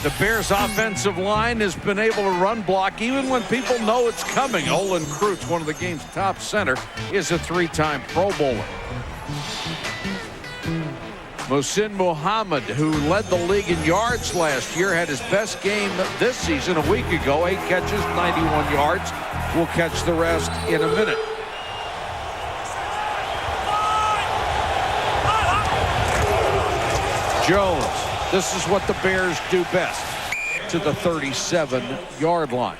The Bears' offensive line has been able to run block even when people know it's coming. Olin Kreutz, one of the game's top center, is a 3-time Pro Bowler. Mohsin Muhammad, who led the league in yards last year, had his best game this season a week ago. 8 catches, 91 yards. We'll catch the rest in a minute. Jones. This is what the Bears do best, to the 37-yard line.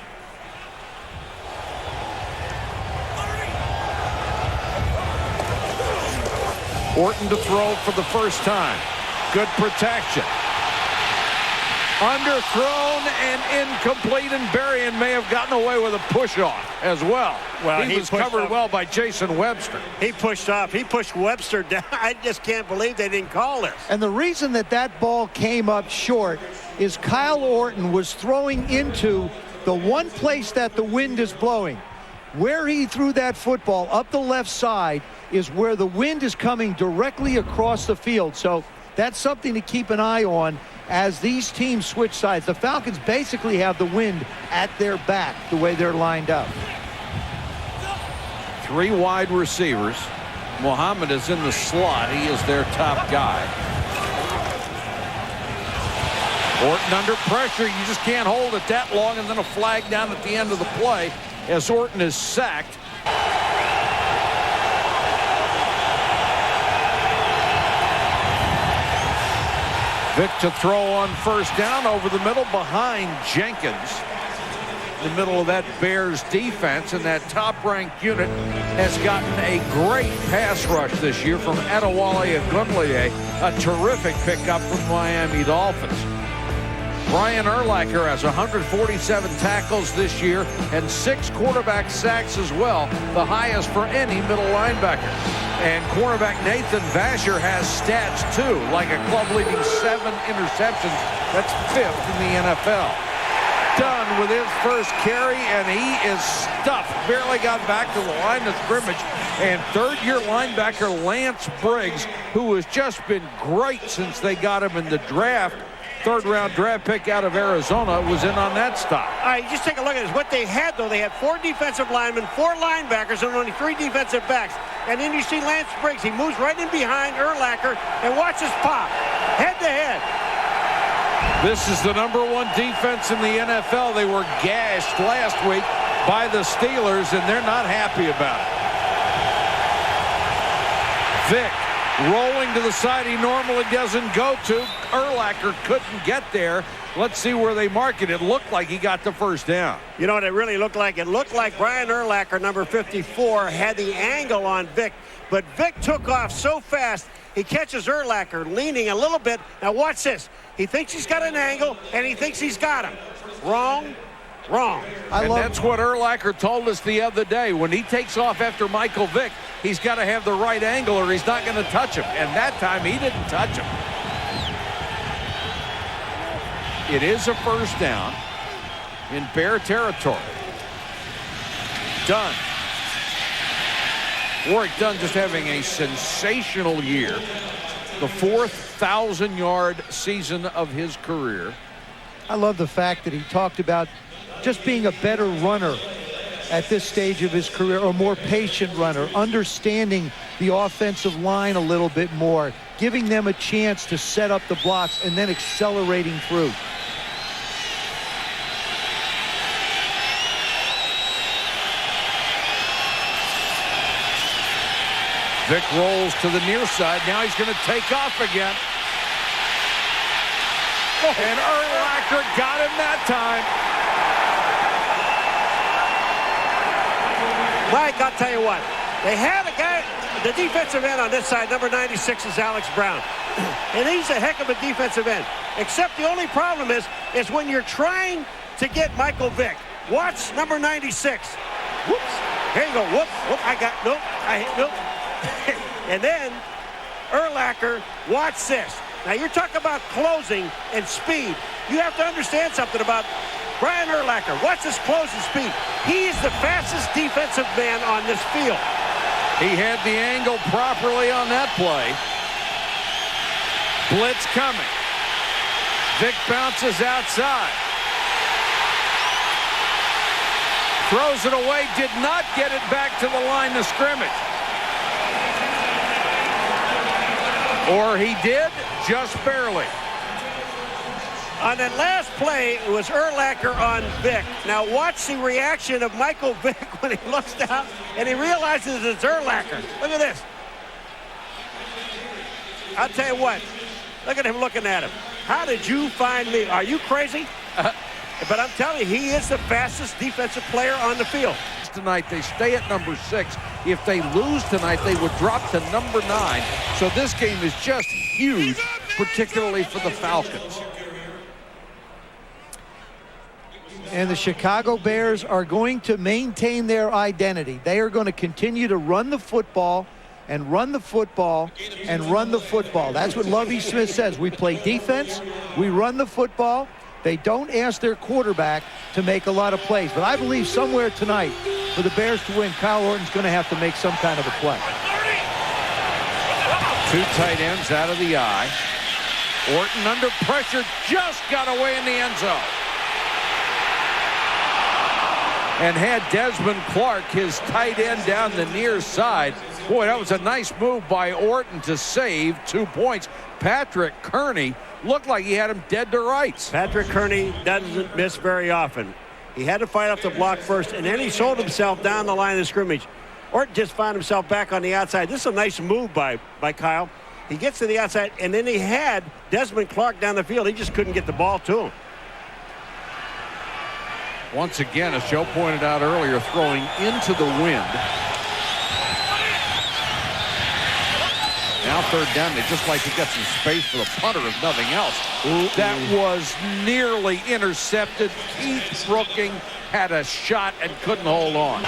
Orton to throw for the first time. Good protection. Underthrown and incomplete, and Berrien may have gotten away with a push-off as well. Well, he was covered well by Jason Webster. He pushed off. He pushed Webster down. I just can't believe they didn't call this. And the reason that ball came up short is Kyle Orton was throwing into the one place that the wind is blowing. Where he threw that football up the left side is where the wind is coming directly across the field. So that's something to keep an eye on as these teams switch sides. The Falcons basically have the wind at their back the way they're lined up. 3 wide receivers. Muhammad is in the slot. He is their top guy. Orton under pressure. You just can't hold it that long, and then a flag down at the end of the play as Orton is sacked. Vick to throw on first down over the middle behind Jenkins. The middle of that Bears defense, and that top-ranked unit has gotten a great pass rush this year from Adewale Agunleye, a terrific pickup from the Miami Dolphins. Brian Urlacher has 147 tackles this year and 6 quarterback sacks as well, the highest for any middle linebacker. And cornerback Nathan Vasher has stats too, like a club-leading 7 interceptions. That's 5th in the NFL. Done with his first carry, and he is stuffed. Barely got back to the line of scrimmage. And third-year linebacker Lance Briggs, who has just been great since they got him in the draft, third-round draft pick out of Arizona, was in on that stop. All right, just take a look at this. What they had, though, they had 4 defensive linemen, 4 linebackers, and only 3 defensive backs. And then you see Lance Briggs. He moves right in behind Urlacher, and watch his pop, head-to-head. This is the #1 defense in the NFL. They were gashed last week by the Steelers, and they're not happy about it. Vick rolling to the side he normally doesn't go to. Urlacher couldn't get there. Let's see where they mark it. It looked like he got the first down. You know what it really looked like? It looked like Brian Urlacher, number 54, had the angle on Vick. But Vick took off so fast, he catches Urlacher leaning a little bit. Now watch this. He thinks he's got an angle, and he thinks he's got him. Wrong. And that's what Urlacher told us the other day. When he takes off after Michael Vick, he's got to have the right angle or he's not going to touch him. And that time he didn't touch him. It is a first down in Bear territory. Dunn. Warrick Dunn just having a sensational year. The 4,000-yard season of his career. I love the fact that he talked about just being a better runner at this stage of his career, or more patient runner, understanding the offensive line a little bit more, giving them a chance to set up the blocks, and then accelerating through. Vick rolls to the near side. Now he's going to take off again. And Urlacher got him that time. Mike, I'll tell you what. They had a guy, the defensive end on this side, number 96 is Alex Brown. And he's a heck of a defensive end. Except the only problem is when you're trying to get Michael Vick. Watch number 96. Whoops. Here you go. Whoop. Nope. Nope. And then Urlacher, watch this. Now you're talking about closing and speed. You have to understand something about Brian Urlacher. Watch this closing speed. He is the fastest defensive man on this field. He had the angle properly on that play. Blitz coming. Vick bounces outside. Throws it away, did not get it back to the line of scrimmage. Or he did, just barely. On that last play, it was Urlacher on Vick. Now watch the reaction of Michael Vick when he looks down and he realizes it's Urlacher. Look at this. I'll tell you what. Look at him looking at him. How did you find me? Are you crazy? But I'm telling you, he is the fastest defensive player on the field. Tonight, they stay at number 6. If they lose tonight, they would drop to number 9. So this game is just huge, particularly for the Falcons. And the Chicago Bears are going to maintain their identity. They are going to continue to run the football and run the football and run the football. That's what Lovie Smith says. We play defense, we run the football. They don't ask their quarterback to make a lot of plays. But I believe somewhere tonight, for the Bears to win, Kyle Orton's going to have to make some kind of a play. 2 tight ends out of the eye. Orton under pressure, just got away in the end zone. And had Desmond Clark, his tight end, down the near side. Boy, that was a nice move by Orton to save 2 points. Patrick Kearney looked like he had him dead to rights. Patrick Kearney doesn't miss very often. He had to fight off the block first, and then he sold himself down the line of scrimmage. Orton just found himself back on the outside. This is a nice move by Kyle. He gets to the outside, and then he had Desmond Clark down the field. He just couldn't get the ball to him. Once again, as Joe pointed out earlier, throwing into the wind. Now 3rd down, they just like to get some space for the punter, if nothing else. That was nearly intercepted. Keith Brooking had a shot and couldn't hold on.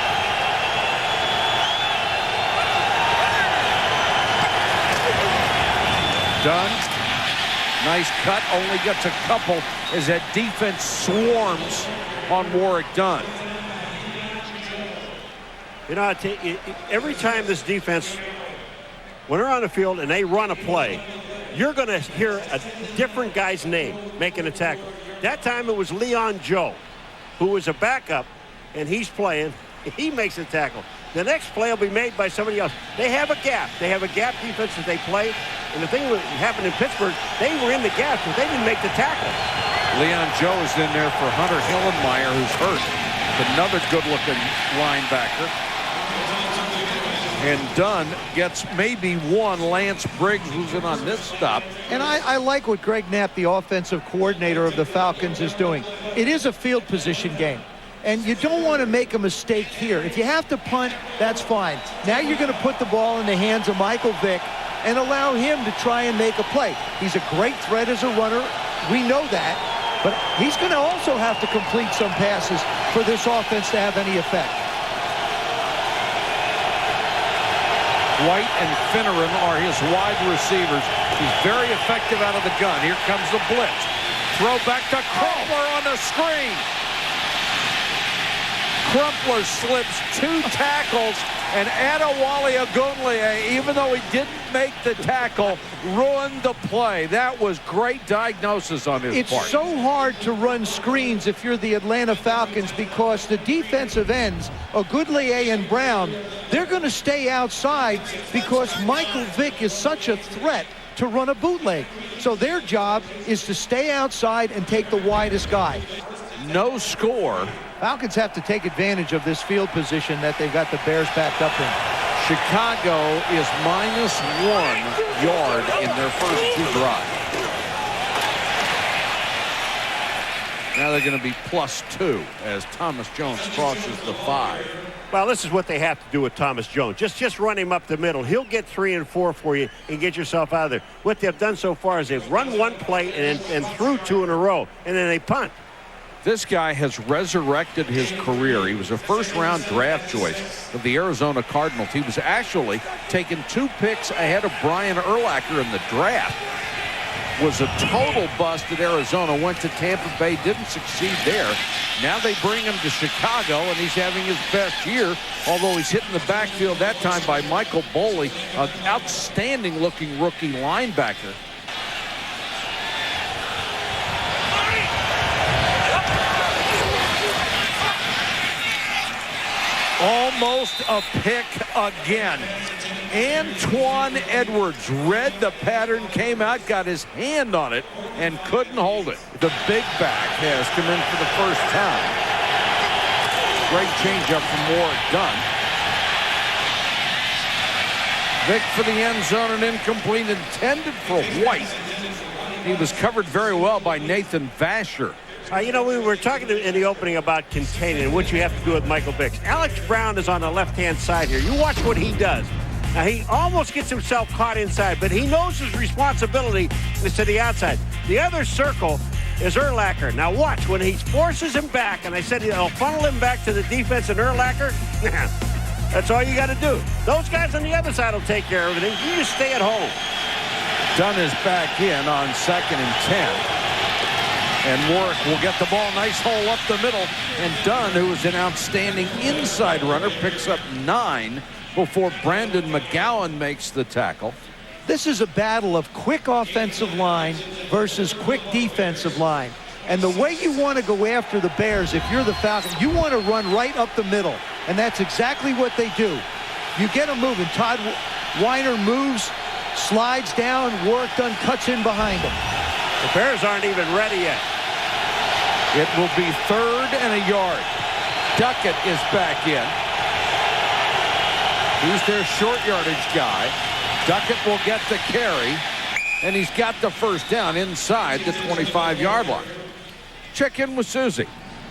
Dunn, nice cut, only gets a couple as that defense swarms on Warrick Dunn. You know, every time this defense, when they're on the field and they run a play, you're going to hear a different guy's name making a tackle. That time it was Leon Joe, who was a backup, and he's playing. He makes a tackle. The next play will be made by somebody else. They have a gap. They have a gap defense that they play. And the thing that happened in Pittsburgh, they were in the gap, but they didn't make the tackle. Leon Joe is in there for Hunter Hillenmeyer, who's hurt. Another good-looking linebacker. And Dunn gets maybe one. Lance Briggs was in on this stop. And I like what Greg Knapp, the offensive coordinator of the Falcons, is doing. It is a field position game. And you don't want to make a mistake here. If you have to punt, that's fine. Now you're going to put the ball in the hands of Michael Vick and allow him to try and make a play. He's a great threat as a runner. We know that. But he's going to also have to complete some passes for this offense to have any effect. White and Finneran are his wide receivers. He's very effective out of the gun. Here comes the blitz. Throw back to Crumpler on the screen. Crumpler slips 2 tackles, and Adewale Ogunleye, even though he didn't make the tackle, ruined the play. That was great diagnosis on his part. It's so hard to run screens if you're the Atlanta Falcons because the defensive ends, Ogunleye and Brown, they're going to stay outside because Michael Vick is such a threat to run a bootleg. So their job is to stay outside and take the widest guy. No score. Falcons have to take advantage of this field position that they've got the Bears backed up in. Chicago is -1 yard in their first 2 drives. Now they're going to be +2 as Thomas Jones crosses the 5. Well, this is what they have to do with Thomas Jones. Just run him up the middle. He'll get 3 and 4 for you and get yourself out of there. What they've done so far is they've run 1 play and threw 2 in a row, and then they punt. This guy has resurrected his career. He was a first-round draft choice of the Arizona Cardinals. He was actually taken 2 picks ahead of Brian Urlacher in the draft. Was a total bust at Arizona. Went to Tampa Bay, didn't succeed there. Now they bring him to Chicago, and he's having his best year, although he's hit in the backfield that time by Michael Boley, an outstanding-looking rookie linebacker. almost a pick again. Antoine Edwards read the pattern, came out, got his hand on it, and couldn't hold it. The big back has come in for the first time. Great changeup from Warwick Dunn. Vick for the end zone and incomplete, intended for White. He was covered very well by Nathan Vasher. You know, we were talking in the opening about containing and what you have to do with Michael Vick. Alex Brown is on the left-hand side here. You watch what he does. Now, he almost gets himself caught inside, but he knows his responsibility is to the outside. The other circle is Urlacher. Now, watch. When he forces him back, and I said he'll funnel him back to the defense and Urlacher, that's all you got to do. Those guys on the other side will take care of everything. You just stay at home. Dunn is back in on 2nd and 10. And Warwick will get the ball. Nice hole up the middle. And Dunn, who is an outstanding inside runner, picks up 9 before Brandon McGowan makes the tackle. This is a battle of quick offensive line versus quick defensive line. And the way you want to go after the Bears, if you're the Falcons, you want to run right up the middle. And that's exactly what they do. You get them moving. Todd Weiner moves, slides down. Warwick Dunn cuts in behind him. The Bears aren't even ready yet. It will be 3rd and a yard. Duckett is back in. He's their short yardage guy. Duckett will get the carry, and he's got the first down inside the 25-yard line. Check in with Susie.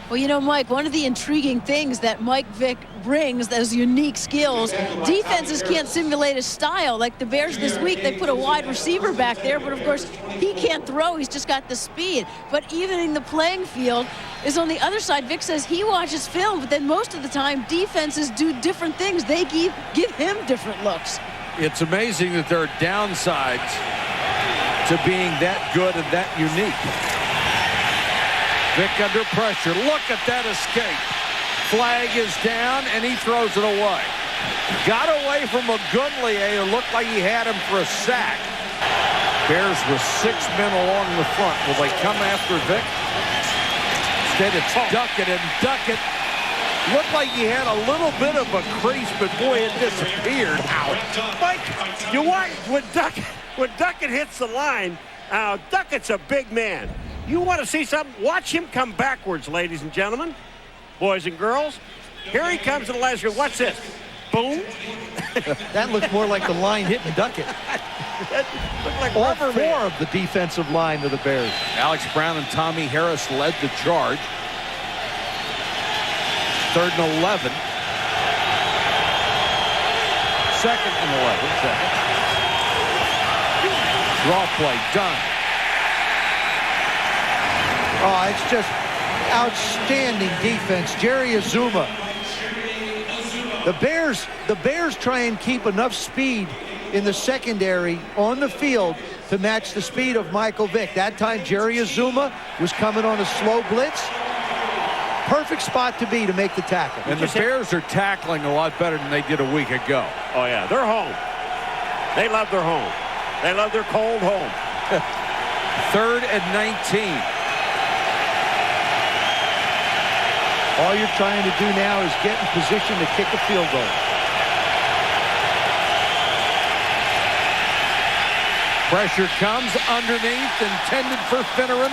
Well, you know, Mike, one of the intriguing things that Mike Vick brings, those unique skills, defenses can't simulate a style. Like the Bears this week, they put a wide receiver back there, but of course, he can't throw. He's just got the speed. But evening the playing field is on the other side. Vick says he watches film, but then most of the time, defenses do different things. They give him different looks. It's amazing that there are downsides to being that good and that unique. Vick under pressure. Look at that escape. Flag is down, and he throws it away. Got away from a Goodlier who looked like he had him for a sack. Bears with 6 men along the front. Will they come after Vick? Instead, it's Duckett, and Duckett looked like he had a little bit of a crease, but boy, it disappeared. Out. Mike, you watch when Duckett hits the line. Duckett's a big man. You want to see something? Watch him come backwards, ladies and gentlemen, boys and girls. Here he comes to the line. Watch this. Boom. That looked more like the line hitting Duckett. Like all 4 of the defensive line of the Bears. Alex Brown and Tommy Harris led the charge. 3rd and 11. 2nd and 11. Draw play done. Oh, it's just outstanding defense. Jerry Azuma. The Bears try and keep enough speed in the secondary on the field to match the speed of Michael Vick. That time, Jerry Azuma was coming on a slow blitz. Perfect spot to be to make the tackle. And the Bears are tackling a lot better than they did a week ago. Oh, yeah. They're home. They love their home. They love their cold home. 3rd and 19. All you're trying to do now is get in position to kick a field goal. Pressure comes underneath, intended for Finneran.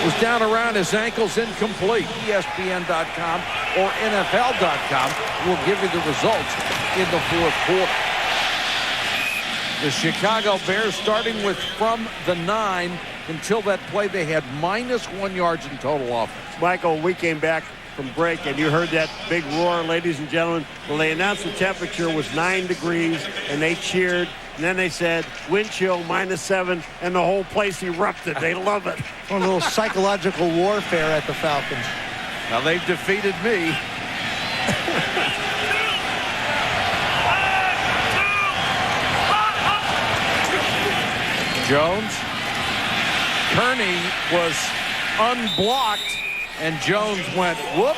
Was down around his ankles, incomplete. ESPN.com or NFL.com will give you the results in the 4th quarter. The Chicago Bears starting with from the 9. Until that play, they had -1 yards in total offense. Michael, we came back from break, and you heard that big roar, ladies and gentlemen. Well, they announced the temperature was 9 degrees, and they cheered. And then they said, wind chill, -7, and the whole place erupted. They love it. A little psychological warfare at the Falcons. Now, they've defeated me. Jones. Kearney was unblocked, and Jones went whoops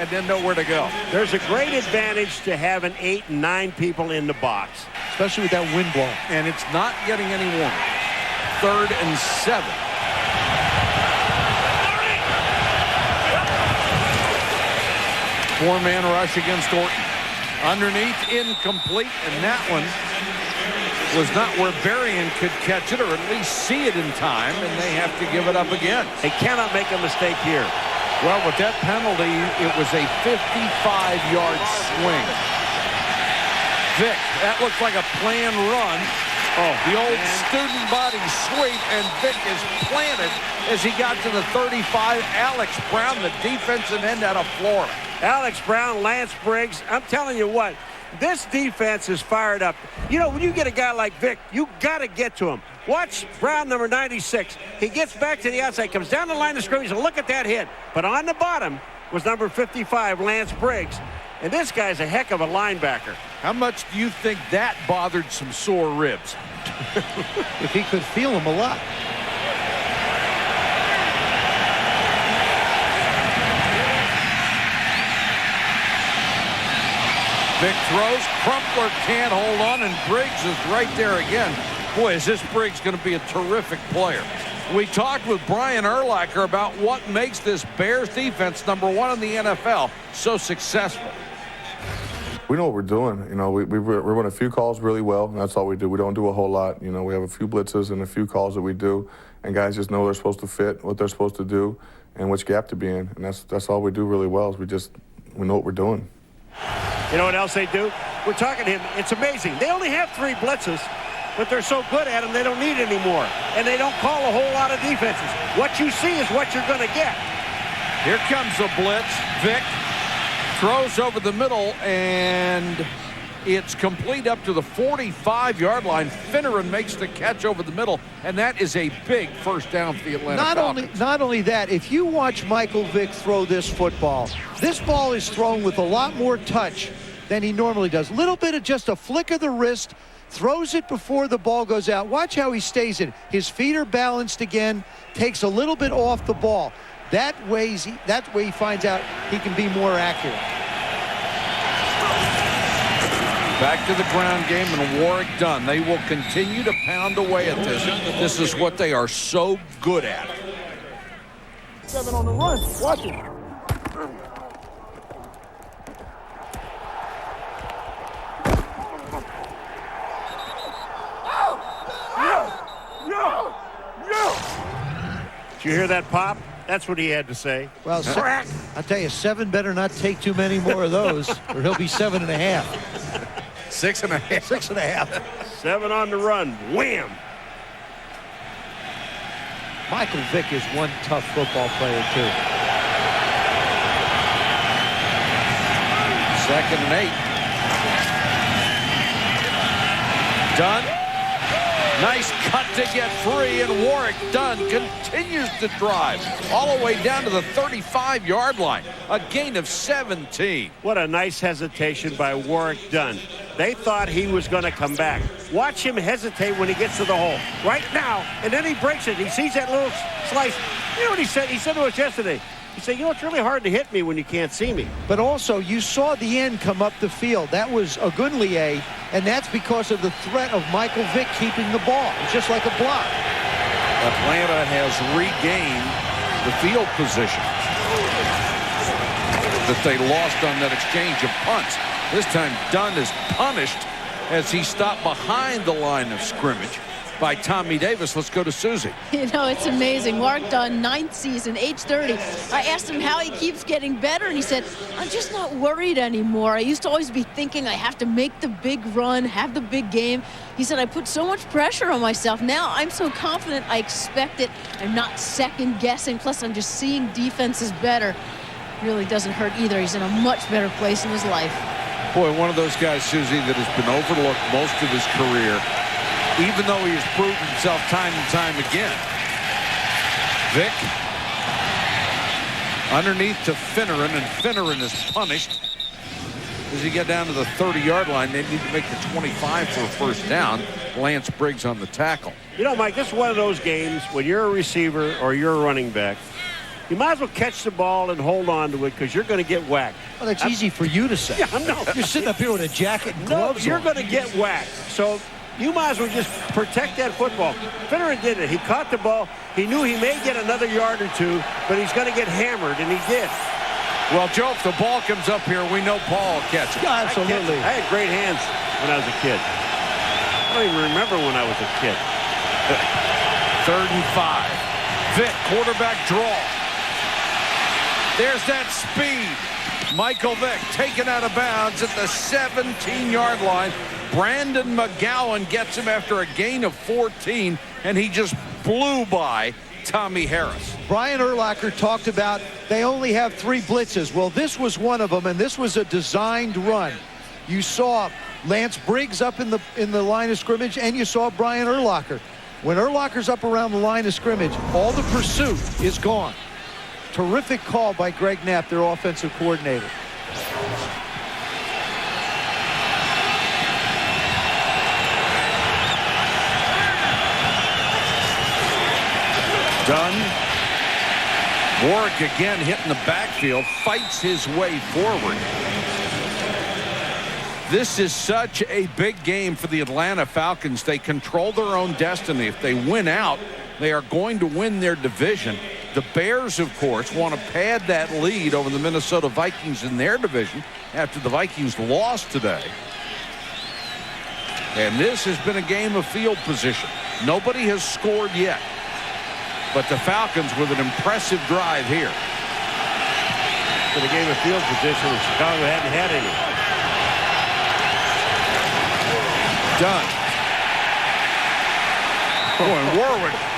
and didn't know where to go. There's a great advantage to having 8 and 9 people in the box, especially with that wind blowing. And it's not getting any warmer. 3rd and 7. Four-man rush against Orton. Underneath, incomplete, and that one was not where Berrien could catch it or at least see it in time, and they have to give it up again. They cannot make a mistake here. Well, with that penalty, it was a 55-yard swing. Vick, that looks like a planned run. Oh, the old student body sweep, and Vick is planted as he got to the 35. Alex Brown, the defensive end out of Florida. Alex Brown, Lance Briggs, I'm telling you what, this defense is fired up. You know, when you get a guy like Vick, you got to get to him. Watch Brown, number 96. He gets back to the outside, comes down the line of scrimmage, and look at that hit. But on the bottom was number 55, Lance Briggs. And this guy's a heck of a linebacker. How much do you think that bothered some sore ribs? If he could feel them a lot. Vick throws. Crumpler can't hold on, and Briggs is right there again. Boy, is this Briggs going to be a terrific player. We talked with Brian Urlacher about what makes this Bears defense, #1 in the NFL, so successful. We know what we're doing. You know, we run a few calls really well, and that's all we do. We don't do a whole lot. You know, we have a few blitzes and a few calls that we do, and guys just know they're supposed to fit, what they're supposed to do, and which gap to be in. And that's all we do really well is we know what we're doing. You know what else they do? We're talking to him. It's amazing. They only have 3 blitzes, but they're so good at them they don't need any more. And they don't call a whole lot of defenses. What you see is what you're going to get. Here comes the blitz. Vick throws over the middle, and it's complete up to the 45-yard line. Finneran makes the catch over the middle, and that is a big first down for the Atlanta Falcons. Not only that, if you watch Michael Vick throw this football, this ball is thrown with a lot more touch than he normally does. A little bit of just a flick of the wrist, throws it before the ball goes out. Watch how he stays in. His feet are balanced again, takes a little bit off the ball. That way he finds out he can be more accurate. Back to the ground game, and Warwick Dunn. They will continue to pound away at this. This is what they are so good at. 7 on the run. Watch it. Did you hear that pop? That's what he had to say. Well, I'll tell you, 7 better not take too many more of those, or he'll be 7.5. 6.5. 6.5. 7 on the run. Wham! Michael Vick is one tough football player, too. 2nd and 8. Dunn. Nice cut to get free, and Warwick Dunn continues to drive all the way down to the 35-yard line. A gain of 17. What a nice hesitation by Warwick Dunn. They thought he was going to come back. Watch him hesitate when he gets to the hole. Right now, and then he breaks it. He sees that little slice. You know what he said? He said to us yesterday. He said, you know, it's really hard to hit me when you can't see me. But also, you saw the end come up the field. That was Ogunleye, and that's because of the threat of Michael Vick keeping the ball. It's just like a block. Atlanta has regained the field position that they lost on that exchange of punts. This time, Dunn is punished as he stopped behind the line of scrimmage by Tommy Davis. Let's go to Susie. You know, it's amazing. Mark Dunn, 9th season, age 30. I asked him how he keeps getting better, and he said, I'm just not worried anymore. I used to always be thinking I have to make the big run, have the big game. He said, I put so much pressure on myself. Now I'm so confident I expect it. I'm not second guessing. Plus, I'm just seeing defenses better. Really doesn't hurt either. He's in a much better place in his life. Boy, one of those guys, Susie, that has been overlooked most of his career, even though he has proven himself time and time again. Vick underneath to Finneran, and Finneran is punished. As you get down to the 30-yard line, they need to make the 25 for a first down. Lance Briggs on the tackle. You know, Mike, this is one of those games when you're a receiver or you're a running back, you might as well catch the ball and hold on to it because you're going to get whacked. Well, that's easy for you to say. Yeah, no. You're sitting up here with a jacket and gloves you're on. going to get whacked. So you might as well just protect that football. Finneran did it. He caught the ball. He knew he may get another yard or two, but he's going to get hammered, and he did. Well, Joe, if the ball comes up here, we know Paul will catch it. Absolutely. I had great hands when I was a kid. I don't even remember when I was a kid. 3rd and 5. Vick, quarterback draw. There's that speed. Michael Vick taken out of bounds at the 17-yard line. Brandon McGowan gets him after a gain of 14, and he just blew by Tommy Harris. Brian Urlacher talked about they only have 3 blitzes. Well, this was one of them, and this was a designed run. You saw Lance Briggs up in the line of scrimmage, and you saw Brian Urlacher. When Urlacher's up around the line of scrimmage, all the pursuit is gone. Terrific call by Greg Knapp, their offensive coordinator. Dunn. Warwick again hitting the backfield, fights his way forward. This is such a big game for the Atlanta Falcons. They control their own destiny. If they win out, they are going to win their division. The Bears, of course, want to pad that lead over the Minnesota Vikings in their division after the Vikings lost today. And this has been a game of field position. Nobody has scored yet. But the Falcons with an impressive drive here. For the game of field position, Chicago hadn't had any. Done.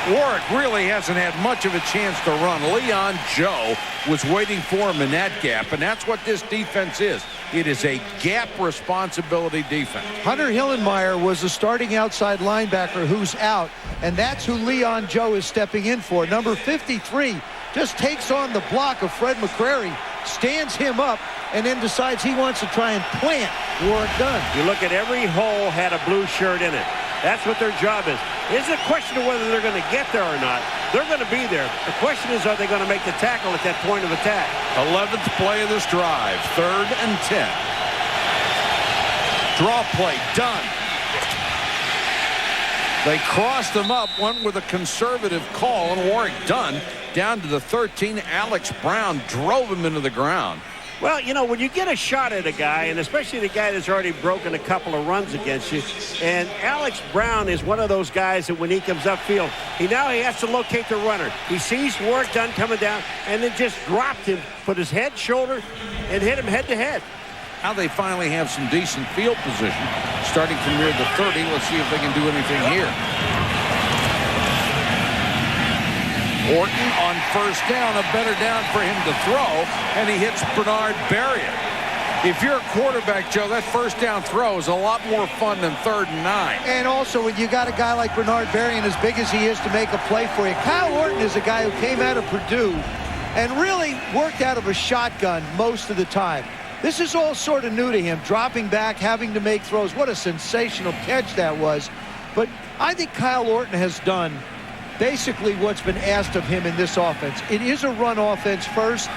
Warwick really hasn't had much of a chance to run. Leon Joe was waiting for him in that gap, and that's what this defense is. It is a gap responsibility defense. Hunter Hillenmeyer was the starting outside linebacker who's out, and that's who Leon Joe is stepping in for. Number 53 just takes on the block of Fred McCrary, stands him up, and then decides he wants to try and plant Warwick Dunn. You look at every hole had a blue shirt in it. That's what their job is. It's a question of whether they're going to get there or not. They're going to be there. The question is, are they going to make the tackle at that point of attack? 11th play of this drive. 3rd and 10. Draw play. Done. They crossed them up, went with a conservative call, and Warwick Dunn down to the 13. Alex Brown drove him into the ground. Well, you know, when you get a shot at a guy, and especially the guy that's already broken a couple of runs against you, and Alex Brown is one of those guys that when he comes upfield, he has to locate the runner. He sees Warwick Dunn coming down, and then just dropped him, put his head, shoulder, and hit him head to head. Now they finally have some decent field position. Starting from near the 30, let's see if they can do anything here. Orton on 1st down, a better down for him to throw, and he hits Bernard Berrien. If you're a quarterback, Joe, that 1st down throw is a lot more fun than 3rd and 9. And also, when you got a guy like Bernard Berrien, as big as he is, to make a play for you. Kyle Orton is a guy who came out of Purdue and really worked out of a shotgun most of the time. This is all sort of new to him, dropping back, having to make throws. What a sensational catch that was. But I think Kyle Orton has done basically what's been asked of him in this offense. It is a run offense first.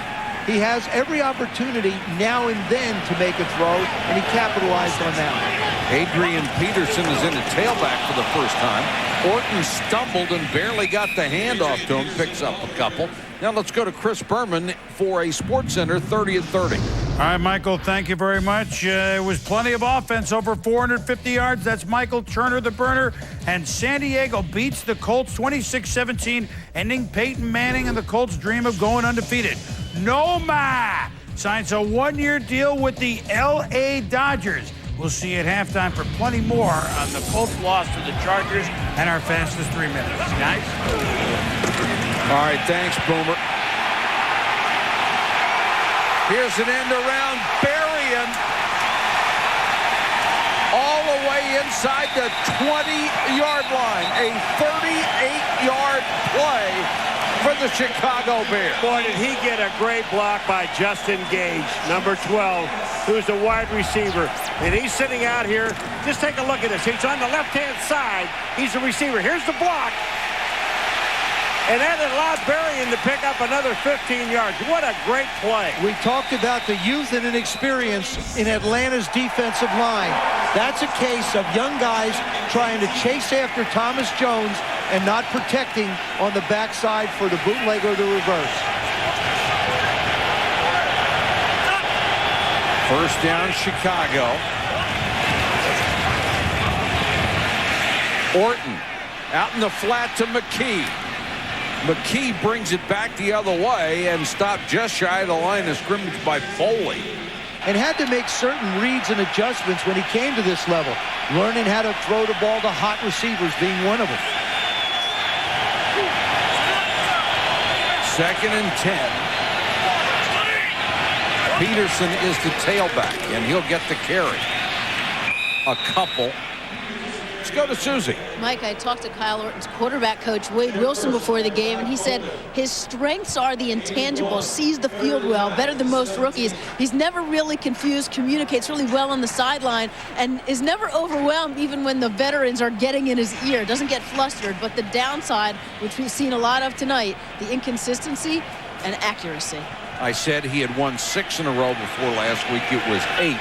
He has every opportunity now and then to make a throw, and he capitalized on that. Adrian Peterson is in a tailback for the first time. Orton stumbled and barely got the handoff to him, picks up a couple. Now let's go to Chris Berman for a SportsCenter 30 and 30. All right, Michael, thank you very much. It was plenty of offense, over 450 yards. That's Michael Turner, the burner. And San Diego beats the Colts 26-17, ending Peyton Manning and the Colts' dream of going undefeated. Noma signs a 1-year deal with the L.A. Dodgers. We'll see you at halftime for plenty more on the Colts' loss to the Chargers and our fastest 3 minutes. Guys? All right, thanks, Boomer. Here's an end around Berrien. All the way inside the 20-yard line. A 38-yard play for the Chicago Bears. Boy, did he get a great block by Justin Gage, number 12, who's the wide receiver. And he's sitting out here. Just take a look at this. He's on the left-hand side. He's the receiver. Here's the block. And that allowed Berrien to pick up another 15 yards. What a great play. We talked about the youth and inexperience in Atlanta's defensive line. That's a case of young guys trying to chase after Thomas Jones and not protecting on the backside for the bootleg or the reverse. First down, Chicago. Orton out in the flat to McKee. McKee brings it back the other way and stopped just shy of the line of scrimmage by Foley. And had to make certain reads and adjustments when he came to this level. Learning how to throw the ball to hot receivers being one of them. 2nd and 10. Peterson is the tailback, and he'll get the carry. A couple. Let's go to Susie. Mike, I talked to Kyle Orton's quarterback coach, Wade Wilson, before the game, and he said his strengths are the intangibles, sees the field well, better than most rookies. He's never really confused, communicates really well on the sideline, and is never overwhelmed even when the veterans are getting in his ear. Doesn't get flustered, but the downside, which we've seen a lot of tonight, the inconsistency and accuracy. I said he had won 6 in a row before last week. It was 8.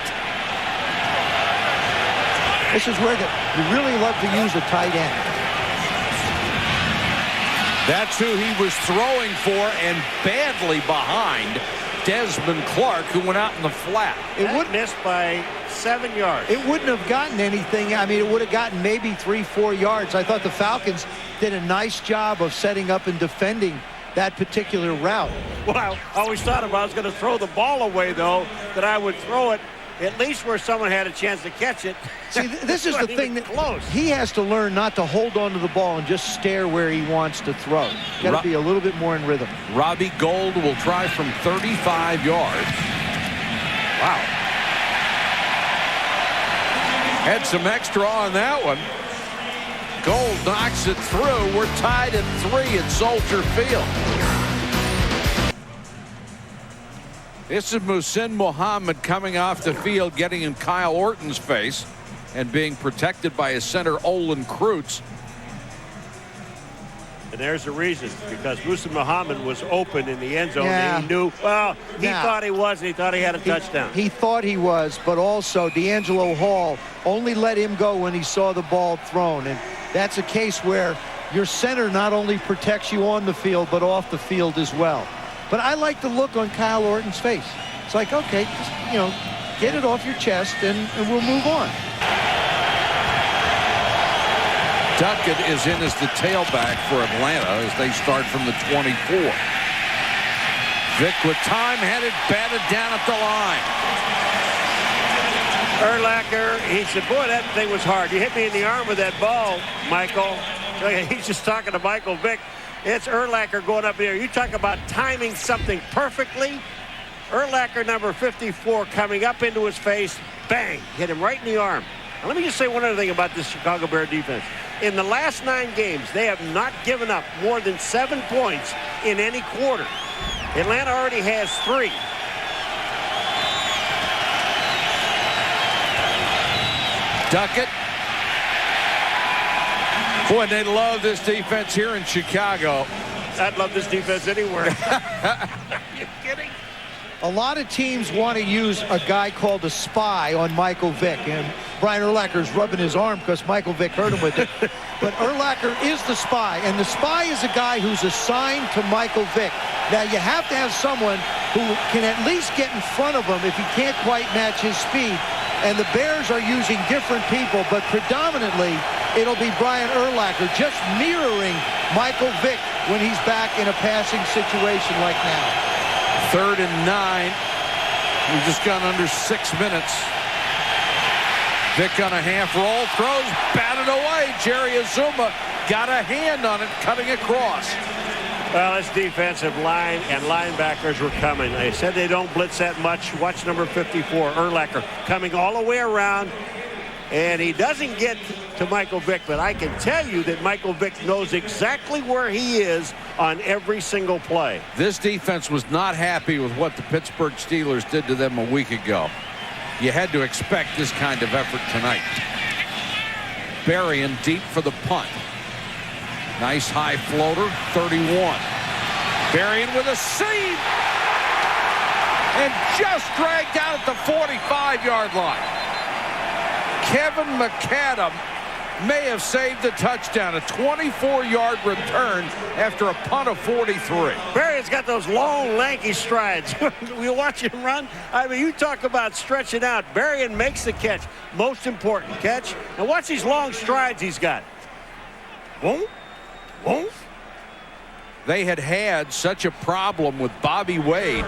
This is where you really love to use a tight end. That's who he was throwing for, and badly behind Desmond Clark, who went out in the flat. It would missed by 7 yards. It wouldn't have gotten anything. I mean, it would have gotten maybe 3-4 yards. I thought the Falcons did a nice job of setting up and defending that particular route. Well, I always thought if I was going to throw the ball away, though, that I would throw it at least where someone had a chance to catch it. See, this is the thing that he has to learn not to hold on to the ball and just stare where he wants to throw. Got to be a little bit more in rhythm. Robbie Gould will try from 35 yards. Wow. Had some extra on that one. Gould knocks it through. We're tied at 3 at Soldier Field. This is Muhsin Muhammad coming off the field, getting in Kyle Orton's face and being protected by his center, Olin Kreutz. And there's the reason, because Muhsin Muhammad was open in the end zone. Yeah. And he knew, well, he thought he was, and he thought he had a touchdown. He thought he was, but also D'Angelo Hall only let him go when he saw the ball thrown. And that's a case where your center not only protects you on the field, but off the field as well. But I like the look on Kyle Orton's face. It's like, okay, just, get it off your chest and we'll move on. Duckett is in as the tailback for Atlanta as they start from the 24. Vick with time, had it batted down at the line. Urlacher, he said, boy, that thing was hard. You hit me in the arm with that ball, Michael. He's just talking to Michael Vick. It's Urlacher going up here. You talk about timing something perfectly. Urlacher, number 54, coming up into his face. Bang! Hit him right in the arm. Now, let me just say one other thing about this Chicago Bear defense. In the last 9 games, they have not given up more than 7 points in any quarter. Atlanta already has 3. Duckett. Boy, they love this defense here in Chicago. I'd love this defense anywhere. Are you kidding? A lot of teams want to use a guy called a spy on Michael Vick, and Brian Urlacher's rubbing his arm because Michael Vick hurt him with it. But Urlacher is the spy, and the spy is a guy who's assigned to Michael Vick. Now, you have to have someone who can at least get in front of him if he can't quite match his speed. And the Bears are using different people, but predominantly it'll be Brian Urlacher just mirroring Michael Vick when he's back in a passing situation like now. 3rd and 9. We've just gone under 6 minutes. Vick on a half roll, throws, batted away. Jerry Azuma got a hand on it, cutting across. Well, this defensive line and linebackers were coming. They said they don't blitz that much. Watch number 54, Urlacher, coming all the way around. And he doesn't get to Michael Vick, but I can tell you that Michael Vick knows exactly where he is on every single play. This defense was not happy with what the Pittsburgh Steelers did to them a week ago. You had to expect this kind of effort tonight. Berrien deep for the punt. Nice high floater, 31. Berrien with a seam. And just dragged out at the 45-yard line. Kevin McAdam may have saved the touchdown. A 24-yard return after a punt of 43. Berrien's got those long, lanky strides. We watch him run. I mean, you talk about stretching out. Berrien makes the catch. Most important catch. And watch these long strides he's got. Boom, boom. They had such a problem with Bobby Wade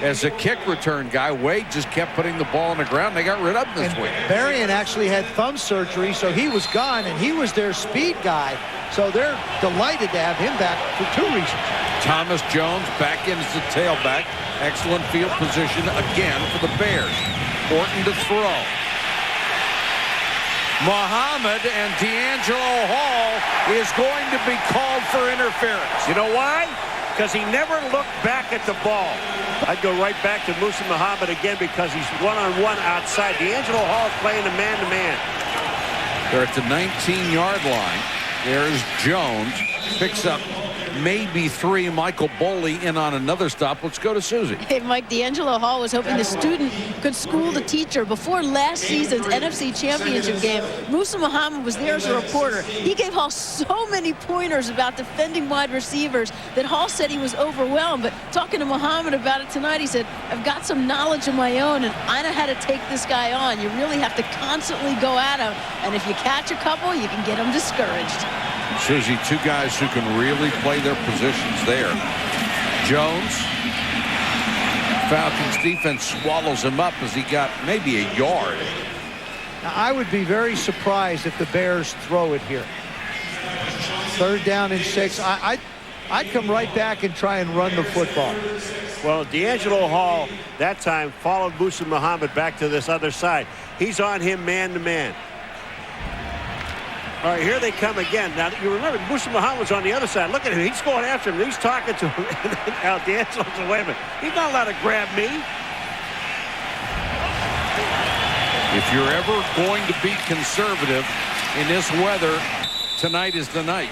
as a kick return guy. Wade just kept putting the ball on the ground. They got rid of him this week. Berrien actually had thumb surgery, so he was gone, and he was their speed guy. So they're delighted to have him back for two reasons. Thomas Jones back in as the tailback. Excellent field position again for the Bears. Orton to throw. Muhammad and D'Angelo Hall is going to be called for interference. You know why? Because he never looked back at the ball. I'd go right back to Musa Muhammad again because he's one-on-one outside. D'Angelo Hall is playing a man-to-man. They're at the 19-yard line. There's Jones. Picks up maybe 3. Michael Boley in on another stop. Let's go to Susie. Hey, Mike, D'Angelo Hall was hoping the student could school the teacher. Before last season's NFC Championship game, Musa Muhammad was there as a reporter. He gave Hall so many pointers about defending wide receivers that Hall said he was overwhelmed. But talking to Muhammad about it tonight, he said, I've got some knowledge of my own, and I know how to take this guy on. You really have to constantly go at him. And if you catch a couple, you can get him discouraged. Susie, two guys who can really play their positions there. Jones. Falcons defense swallows him up as he got maybe a yard. Now, I would be very surprised if the Bears throw it here. 3rd down and 6. I'd come right back and try and run the football. Well, D'Angelo Hall that time followed Musa Muhammad back to this other side. He's on him man-to-man. All right, here they come again. Now, you remember, Musa Muhammad's on the other side. Look at him. He's going after him. He's talking to him. Now, D'Angelo's a wait a minute. He's not allowed to grab me. If you're ever going to be conservative in this weather, tonight is the night.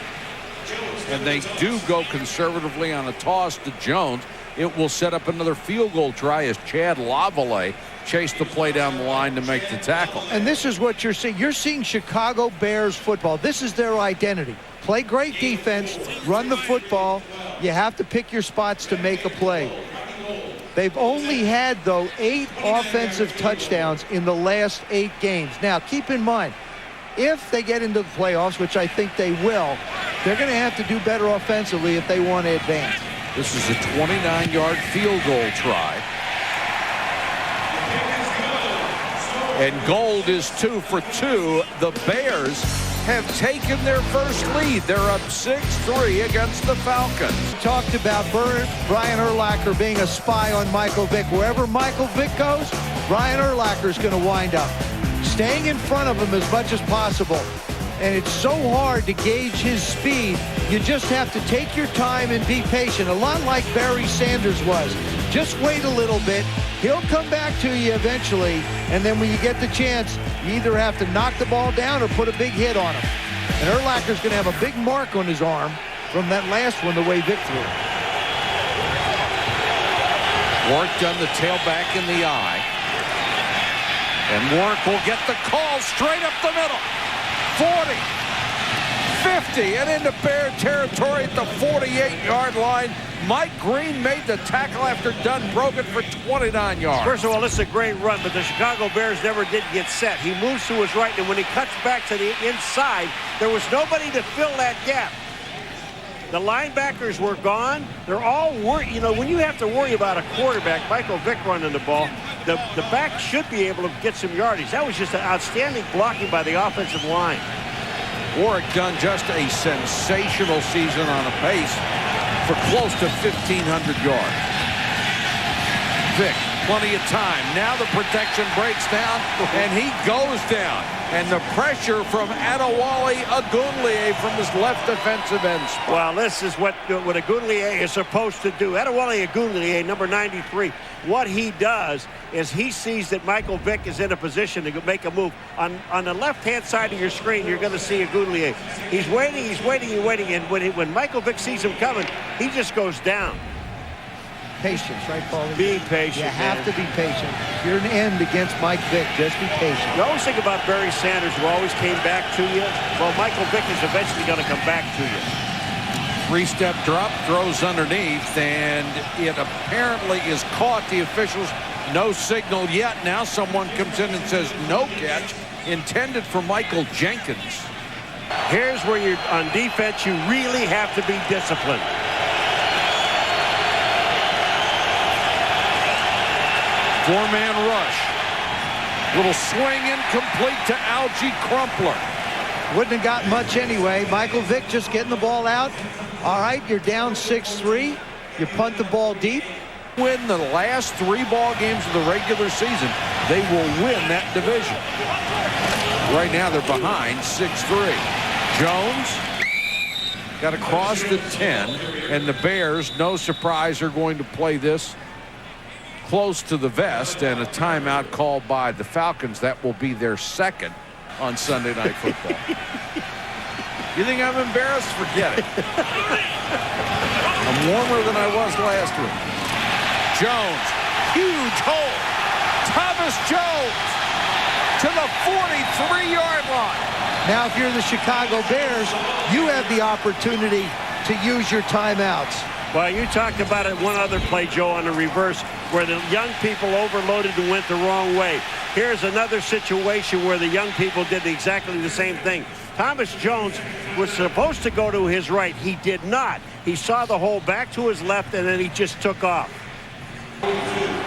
And they do go conservatively on a toss to Jones. It will set up another field goal try as Chad Lavallee chased the play down the line to make the tackle. And this is what you're seeing. You're seeing Chicago Bears football. This is their identity. Play great defense, run the football. You have to pick your spots to make a play. They've only had, though, 8 offensive touchdowns in the last 8 games. Now, keep in mind, if they get into the playoffs, which I think they will, they're going to have to do better offensively if they want to advance. This is a 29-yard field goal try. And Gold is 2 for 2. The Bears have taken their first lead. They're up 6-3 against the Falcons. We talked about Brian Urlacher being a spy on Michael Vick. Wherever Michael Vick goes, Brian Urlacher is going to wind up. Staying in front of him as much as possible. And it's so hard to gauge his speed. You just have to take your time and be patient. A lot like Barry Sanders was. Just wait a little bit. He'll come back to you eventually. And then when you get the chance, you either have to knock the ball down or put a big hit on him. And Urlacher's going to have a big mark on his arm from that last one, the way Vick threw it. Warwick done the tailback in the eye. And Warwick will get the call straight up the middle. 40, 50, and into Bear territory at the 48-yard line. Mike Green made the tackle after Dunn broke it for 29 yards. First of all, this is a great run, but the Chicago Bears never did get set. He moves to his right, and when he cuts back to the inside, there was nobody to fill that gap. The linebackers were gone. They're all worried. You know, when you have to worry about a quarterback, Michael Vick running the ball, the back should be able to get some yardage. That was just an outstanding blocking by the offensive line. Warwick done just a sensational season on a pace for close to 1,500 yards. Vick, plenty of time. Now the protection breaks down, and he goes down. And the pressure from Adewale Ogunleye from his left defensive end spot. Well, this is what Ogunleye is supposed to do. Adewale Ogunleye, number 93, what he does is he sees that Michael Vick is in a position to make a move. On the left-hand side of your screen, you're going to see Ogunleye. He's waiting, and when Michael Vick sees him coming, he just goes down. Patience, right, Paul? Being patient, You have man. to be patient. If you're an end against Mike Vick, just be patient. You always think about Barry Sanders, who always came back to you. Well, Michael Vick is eventually going to come back to you. Three-step drop, throws underneath, and it apparently is caught. The officials, no signal yet. Now someone comes in and says no catch, intended for Michael Jenkins. Here's where you're on defense. You really have to be disciplined. Four-man rush. Little swing incomplete to Algie Crumpler. Wouldn't have got much anyway. Michael Vick just getting the ball out. All right, you're down 6-3. You punt the ball deep. Win the last 3 ball games of the regular season, they will win that division. Right now they're behind 6-3. Jones got across the 10, and the Bears, no surprise, are going to play this close to the vest, and a timeout called by the Falcons. That will be their second on Sunday Night Football. You think I'm embarrassed? Forget it. I'm warmer than I was last week. Jones, huge hole. Thomas Jones to the 43-yard line. Now, if you're the Chicago Bears, you have the opportunity to use your timeouts. Well, you talked about it one other play, Joe, on the reverse, where the young people overloaded and went the wrong way. Here's another situation where the young people did exactly the same thing. Thomas Jones was supposed to go to his right. He did not. He saw the hole back to his left, and then he just took off.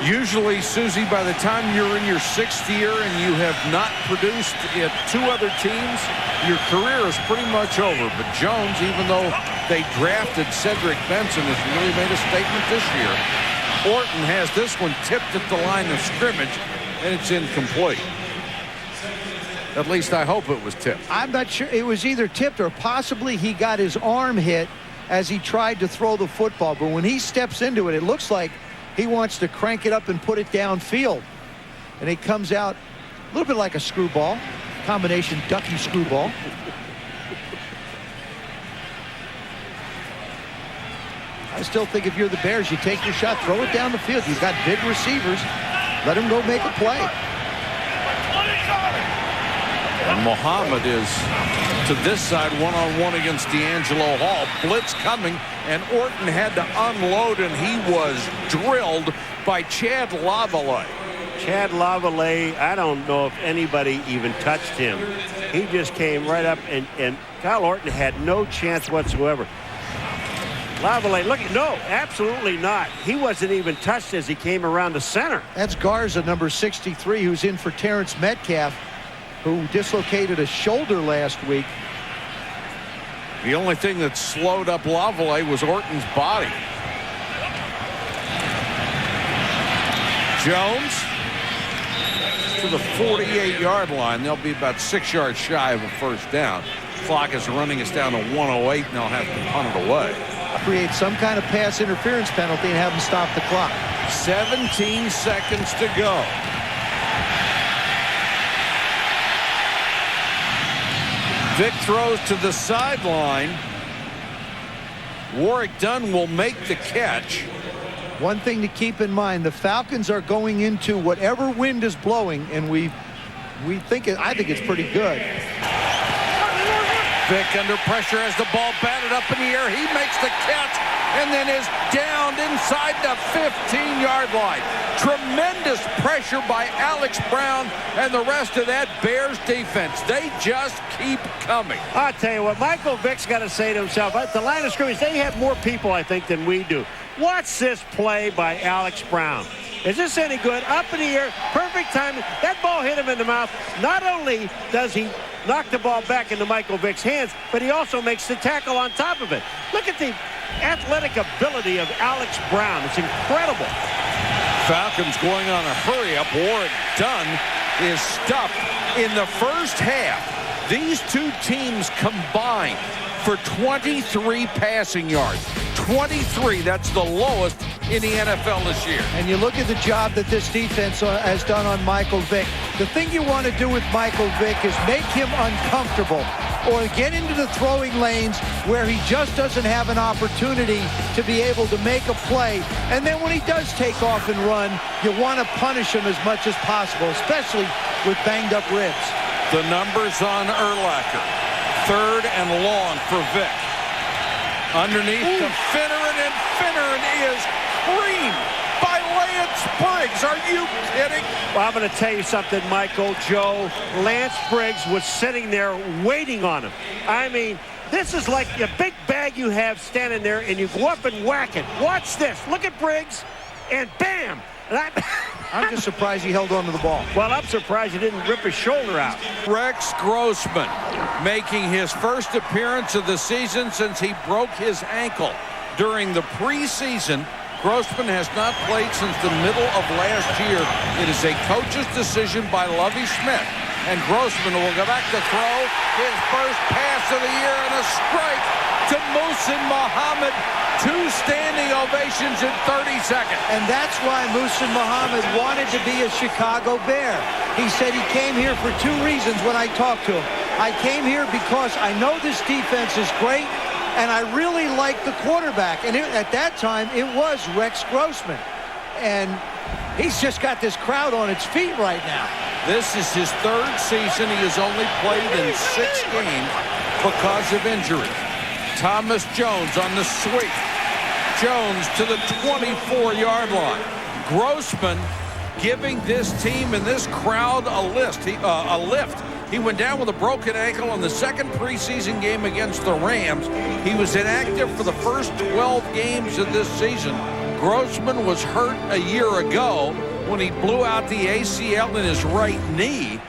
Usually, Susie, by the time you're in your 6th year and you have not produced at 2 other teams, your career is pretty much over. But Jones, even though they drafted Cedric Benson, has really made a statement this year. Orton has this one tipped at the line of scrimmage, and it's incomplete. At least I hope it was tipped. I'm not sure. It was either tipped or possibly he got his arm hit as he tried to throw the football. But when he steps into it, it looks like he wants to crank it up and put it downfield. And it comes out a little bit like a screwball, combination ducky screwball. I still think if you're the Bears, you take your shot, throw it down the field. You've got big receivers. Let them go make a play. And Muhammad is to this side one-on-one against D'Angelo Hall. Blitz coming, and Orton had to unload, and he was drilled by Chad Lavallee. Chad Lavallee, I don't know if anybody even touched him. He just came right up, and Kyle Orton had no chance whatsoever. Lavallee, look, no, absolutely not. He wasn't even touched as he came around the center. That's Garza, number 63, who's in for Terrence Metcalf, who dislocated a shoulder last week. The only thing that slowed up Lavallee was Orton's body. Jones to the 48-yard line. They'll be about 6 yards shy of a first down. Clock is running us down to 1:08, and they'll have to punt it away. Create some kind of pass interference penalty and have them stop the clock. 17 seconds to go. Vick throws to the sideline. Warrick Dunn will make the catch. One thing to keep in mind, the Falcons are going into whatever wind is blowing, and I think it's pretty good. Vick under pressure as the ball batted up in the air. He makes the catch and then is downed inside the 15-yard line. Tremendous pressure by Alex Brown and the rest of that Bears defense. They just keep coming. I'll tell you what, Michael Vick's got to say to himself, at the line of scrimmage, they have more people, I think, than we do. Watch this play by Alex Brown. Is this any good? Up in the air, perfect timing. That ball hit him in the mouth. Not only does he knock the ball back into Michael Vick's hands, but he also makes the tackle on top of it. Look at the athletic ability of Alex Brown. It's incredible. Falcons going on a hurry-up. Warrick Dunn is stuffed. In the first half, these two teams combined for 23 passing yards. 23, that's the lowest in the NFL this year. And you look at the job that this defense has done on Michael Vick. The thing you want to do with Michael Vick is make him uncomfortable. or get into the throwing lanes where he just doesn't have an opportunity to be able to make a play. And then when he does take off and run, you want to punish him as much as possible, especially with banged up ribs. The numbers on Urlacher. 3rd and long for Vic. Underneath to Finneran, and Finneran is creamed by Lance Briggs. Are you kidding? Well, I'm going to tell you something, Michael, Joe. Lance Briggs was sitting there waiting on him. I mean, this is like a big bag you have standing there, and you go up and whack it. Watch this. Look at Briggs, and bam. And I'm just surprised he held on to the ball. Well, I'm surprised he didn't rip his shoulder out. Rex Grossman making his first appearance of the season since he broke his ankle during the preseason. Grossman has not played since the middle of last year. It is a coach's decision by Lovie Smith. And Grossman will go back to throw his first pass of the year, and a strike to Muhsin Muhammad. 2 standing ovations in 30 seconds. And that's why Muhsin Muhammad wanted to be a Chicago Bear. He said he came here for 2 reasons when I talked to him. I came here because I know this defense is great, and I really like the quarterback. And at that time, it was Rex Grossman. And he's just got this crowd on its feet right now. This is his 3rd season. He has only played in 6 games because of injury. Thomas Jones on the sweep. Jones to the 24-yard line. Grossman giving this team and this crowd a lift. He went down with a broken ankle in the second preseason game against the Rams. He was inactive for the first 12 games of this season. Grossman was hurt a year ago when he blew out the ACL in his right knee.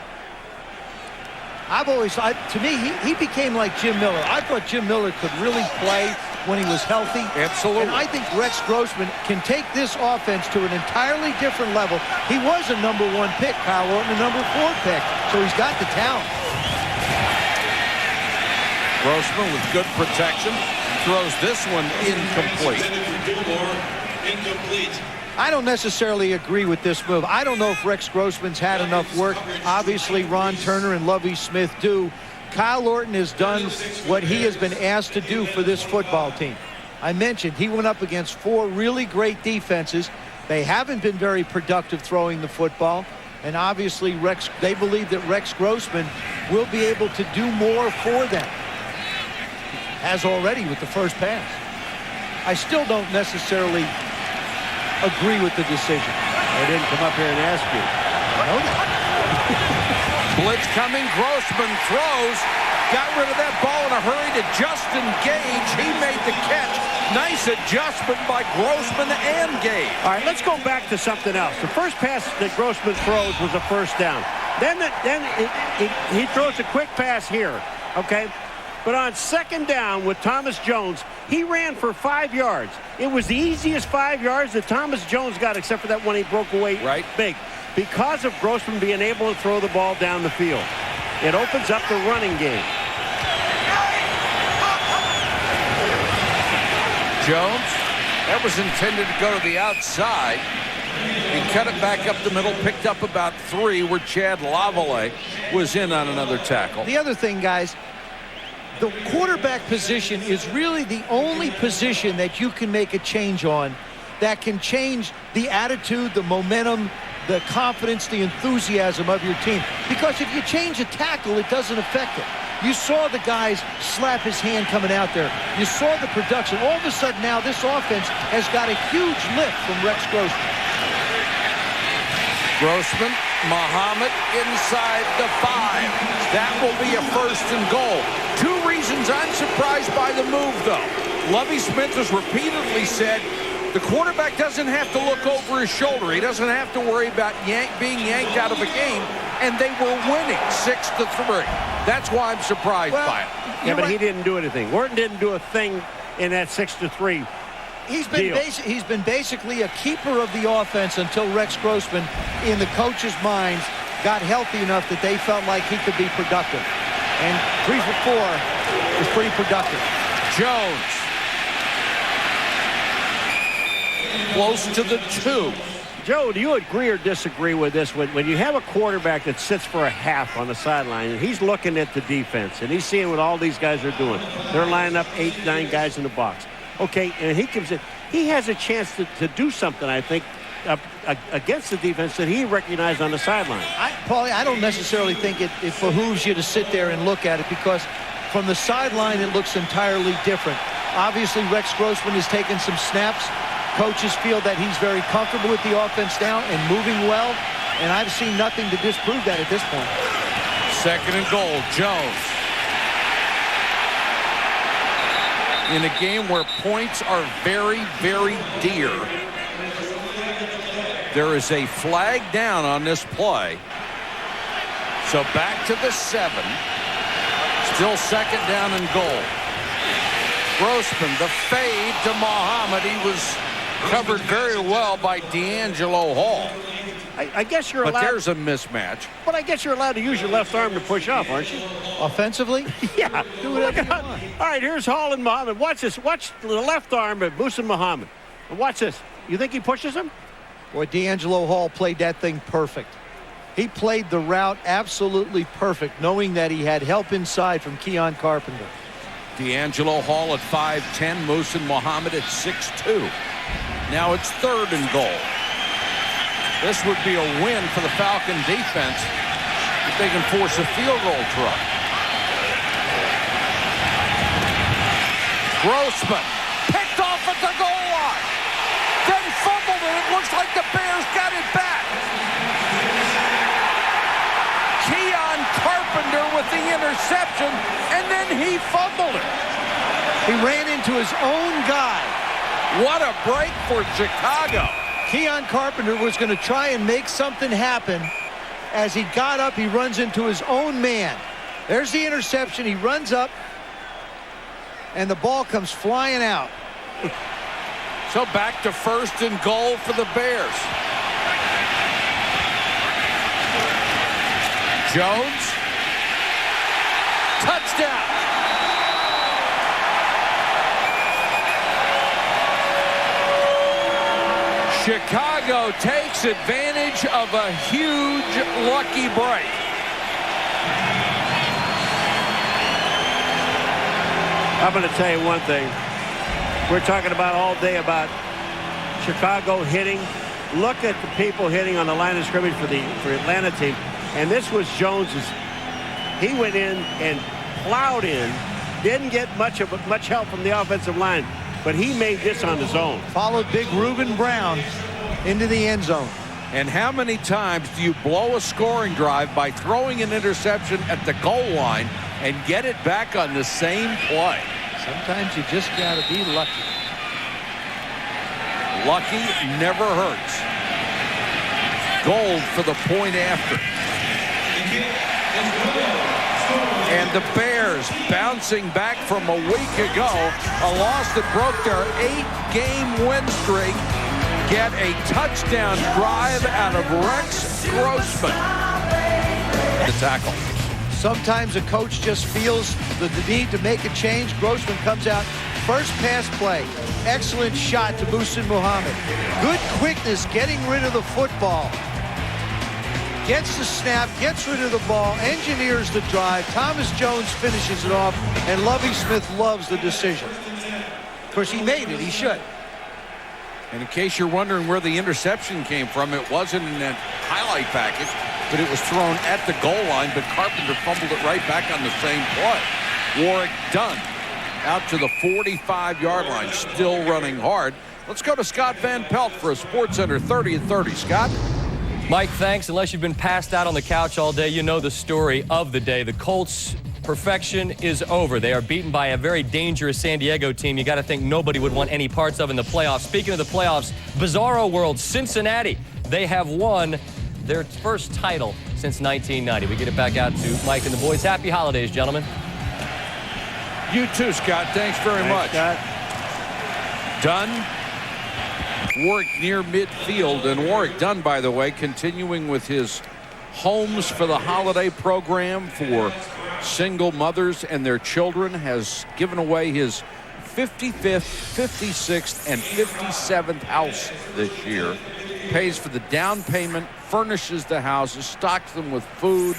To me, he became like Jim Miller. I thought Jim Miller could really play when he was healthy. Absolutely. And I think Rex Grossman can take this offense to an entirely different level. He was a number 1 pick, Kyle Orton, a number 4 pick, so he's got the talent. Grossman with good protection throws this one incomplete. I don't necessarily agree with this move. I don't know if Rex Grossman's had enough work. Obviously, Ron Turner and Lovie Smith do. Kyle Orton has done what he has been asked to do for this football team. I mentioned he went up against 4 really great defenses. They haven't been very productive throwing the football. And obviously, they believe that Rex Grossman will be able to do more for them. Has already with the first pass. I still don't necessarily agree with the decision. I didn't come up here and ask you. I know that. Blitz coming. Grossman throws. Got rid of that ball in a hurry to Justin Gage. He made the catch. Nice adjustment by Grossman and Gage. All right, let's go back to something else. The first pass that Grossman throws was a first down. Then he throws a quick pass here, okay? But on 2nd down with Thomas Jones, he ran for 5 yards. It was the easiest 5 yards that Thomas Jones got, except for that one he broke away big. Because of Grossman being able to throw the ball down the field. It opens up the running game. Jones, that was intended to go to the outside. He cut it back up the middle, picked up about 3 where Chad Lavallee was in on another tackle. The other thing, guys, the quarterback position is really the only position that you can make a change on that can change the attitude, the momentum, the confidence, the enthusiasm of your team. Because if you change a tackle, it doesn't affect it. You saw the guys slap his hand coming out there. You saw the production. All of a sudden now this offense has got a huge lift from Rex Grossman. Grossman, Muhammad inside the 5. That will be a 1st and goal. 2 reasons I'm surprised by the move, though. Lovie Smith has repeatedly said the quarterback doesn't have to look over his shoulder. He doesn't have to worry about being yanked out of a game. And they were winning 6-3. That's why I'm surprised by it. Yeah, but he didn't do anything. Orton didn't do a thing in that 6-3. He's been basically a keeper of the offense until Rex Grossman, in the coach's minds, got healthy enough that they felt like he could be productive. And 3 for 4 is pretty productive. Jones. Close to the 2. Joe, do you agree or disagree with this? When you have a quarterback that sits for a half on the sideline and he's looking at the defense and he's seeing what all these guys are doing. They're lining up 8, 9 guys in the box. Okay, and he comes in. He has a chance to do something, I think, against the defense that he recognized on the sideline. Paulie, I don't necessarily think it behooves you to sit there and look at it, because from the sideline it looks entirely different. Obviously, Rex Grossman has taken some snaps. Coaches feel that he's very comfortable with the offense now and moving well, and I've seen nothing to disprove that at this point. 2nd and goal, Jones. In a game where points are very, very dear, there is a flag down on this play. So back to the 7. Still 2nd down and goal. Grossman, the fade to Muhammad. He was covered very well by D'Angelo Hall. I guess you're allowed. But there's a mismatch. But I guess you're allowed to use your left arm to push up, aren't you? Offensively? Yeah. Do whatever you want. All right, here's Hall and Muhammad. Watch this. Watch the left arm of Musa Muhammad. And watch this. You think he pushes him? Boy, D'Angelo Hall played that thing perfect. He played the route absolutely perfect, knowing that he had help inside from Keon Carpenter. D'Angelo Hall at 5'10", Musa Muhammad at 6'2". Now it's 3rd and goal. This would be a win for the Falcon defense if they can force a field goal try. Grossman picked off at the goal line. Then fumbled it. It looks like the Bears got it back. Keon Carpenter with the interception, and then he fumbled it. He ran into his own guy. What a break for Chicago. Keon Carpenter was going to try and make something happen. As he got up, he runs into his own man. There's the interception. He runs up, and the ball comes flying out. So back to 1st and goal for the Bears. Jones. Touchdown. Chicago takes advantage of a huge lucky break. I'm going to tell you one thing. We're talking about all day about Chicago hitting. Look at the people hitting on the line of scrimmage for Atlanta team. And this was Jones's. He went in and plowed in. Didn't get much help from the offensive line. But he made this on his own. Followed big Reuben Brown into the end zone. And how many times do you blow a scoring drive by throwing an interception at the goal line and get it back on the same play? Sometimes you just got to be lucky. Lucky never hurts. Gold for the point after. And the Bears bouncing back from a week ago, a loss that broke their 8-game win streak, get a touchdown drive out of Rex Grossman. The tackle. Sometimes a coach just feels the need to make a change. Grossman comes out. First pass play. Excellent shot to Musa Muhammad. Good quickness getting rid of the football. Gets the snap, gets rid of the ball, engineers the drive. Thomas Jones finishes it off, and Lovie Smith loves the decision. Of course, he made it. He should. And in case you're wondering where the interception came from, it wasn't in that highlight package, but it was thrown at the goal line, but Carpenter fumbled it right back on the same play. Warwick Dunn out to the 45-yard line, still running hard. Let's go to Scott Van Pelt for a SportsCenter 30 and 30. Scott? Mike, thanks. Unless you've been passed out on the couch all day, you know the story of the day. The Colts' perfection is over. They are beaten by a very dangerous San Diego team you got to think nobody would want any parts of in the playoffs. Speaking of the playoffs, bizarro world, Cincinnati. They have won their first title since 1990. We get it back out to Mike and the boys. Happy holidays, gentlemen. You too, Scott. Thanks very much. Scott. Dunn. Warwick near midfield, and Warwick Dunn, by the way, continuing with his Homes for the Holiday program for single mothers and their children, has given away his 55th, 56th, and 57th house this year. Pays for the down payment, furnishes the houses, stocks them with food.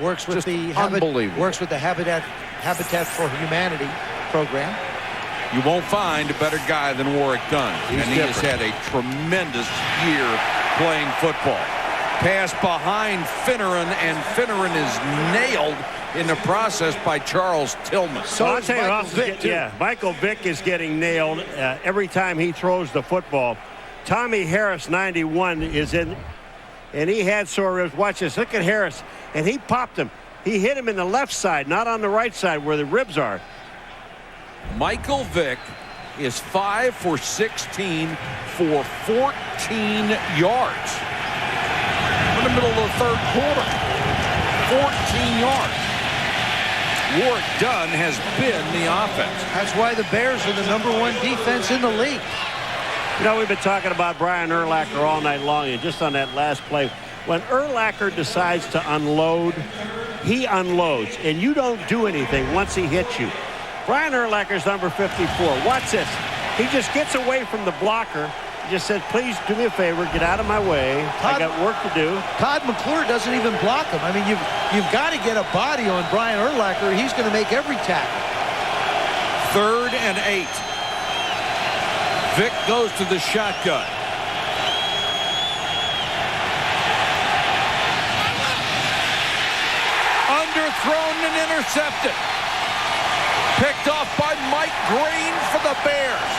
Works with the Habitat for Humanity program. You won't find a better guy than Warwick Dunn. And he has had a tremendous year playing football. Pass behind Finneran, and Finneran is nailed in the process by Charles Tillman. So I'll tell you, Michael Vick is getting nailed every time he throws the football. Tommy Harris, 91, is in, and he had sore ribs. Watch this. Look at Harris, and he popped him. He hit him in the left side, not on the right side where the ribs are. Michael Vick is 5 for 16 for 14 yards. In the middle of the third quarter. 14 yards. Warwick Dunn has been the offense. That's why the Bears are the #1 defense in the league. You know, we've been talking about Brian Urlacher all night long, and just on that last play, when Urlacher decides to unload, he unloads, and you don't do anything once he hits you. Brian Urlacher's number 54. Watch this. He just gets away from the blocker. He just said, please do me a favor, get out of my way. I got work to do. Todd McClure doesn't even block him. I mean, you've got to get a body on Brian Urlacher. He's going to make every tackle. 3rd and 8. Vick goes to the shotgun. Underthrown and intercepted. Picked off by Mike Green for the Bears.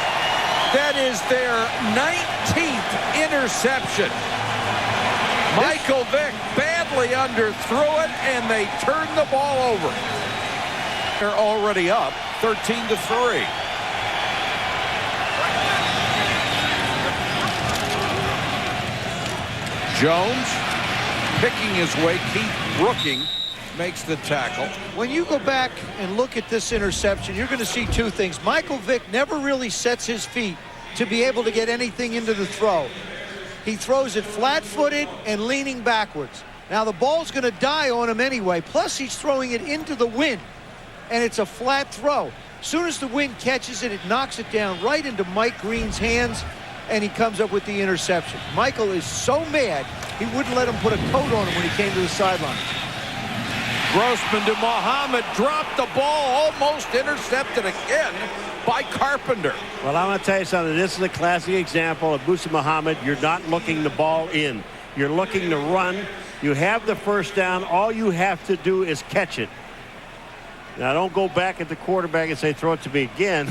That is their 19th interception. Michael Vick badly underthrew it, and they turn the ball over. They're already up 13-3. Jones picking his way. Keith Brooking makes the tackle. When you go back and look at this interception, you're going to see two things. Michael Vick never really sets his feet to be able to get anything into the throw. He throws it flat-footed and leaning backwards. Now the ball's going to die on him anyway. Plus he's throwing it into the wind, and it's a flat throw. As soon as the wind catches it, it knocks it down right into Mike Green's hands, and he comes up with the interception. Michael is so mad, he wouldn't let him put a coat on him when he came to the sideline. Grossman to Muhammad, dropped the ball, almost intercepted again by Carpenter. Well, I'm going to tell you something. This is a classic example of Musa Muhammad. You're not looking the ball in. You're looking to run. You have the first down. All you have to do is catch it. Now, don't go back at the quarterback and say, throw it to me again.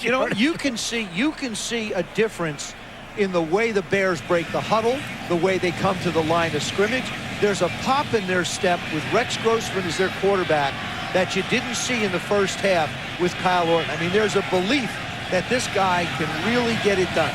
You know, you can see a difference in the way the Bears break the huddle, the way they come to the line of scrimmage. There's a pop in their step with Rex Grossman as their quarterback that you didn't see in the first half with Kyle Orton. I mean, there's a belief that this guy can really get it done.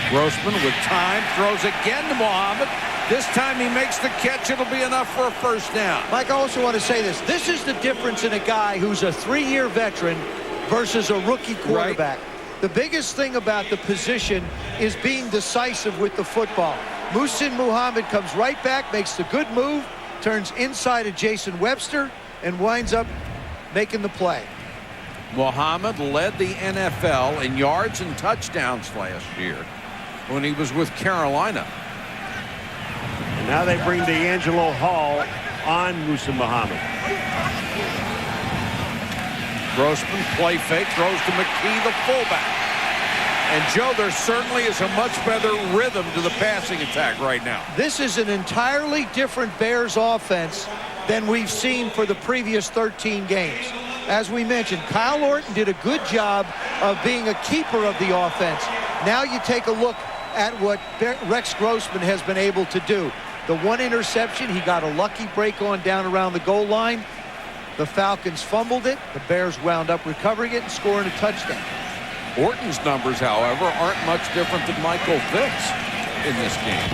Grossman with time, throws again to Muhammad. This time he makes the catch. It'll be enough for a first down. Mike, I also want to say this. This is the difference in a guy who's a 3-year veteran versus a rookie quarterback. Right. The biggest thing about the position is being decisive with the football. Muhsin Muhammad comes right back, makes the good move, turns inside of Jason Webster, and winds up making the play. Muhammad led the NFL in yards and touchdowns last year when he was with Carolina. And now they bring D'Angelo Hall on Musa Muhammad. Grossman, play fake, throws to McKee, the fullback. And, Joe, there certainly is a much better rhythm to the passing attack right now. This is an entirely different Bears offense than we've seen for the previous 13 games. As we mentioned, Kyle Orton did a good job of being a keeper of the offense. Now you take a look at what Rex Grossman has been able to do. The one interception, he got a lucky break on down around the goal line. The Falcons fumbled it. The Bears wound up recovering it and scoring a touchdown. Orton's numbers, however, aren't much different than Michael Vick's in this game.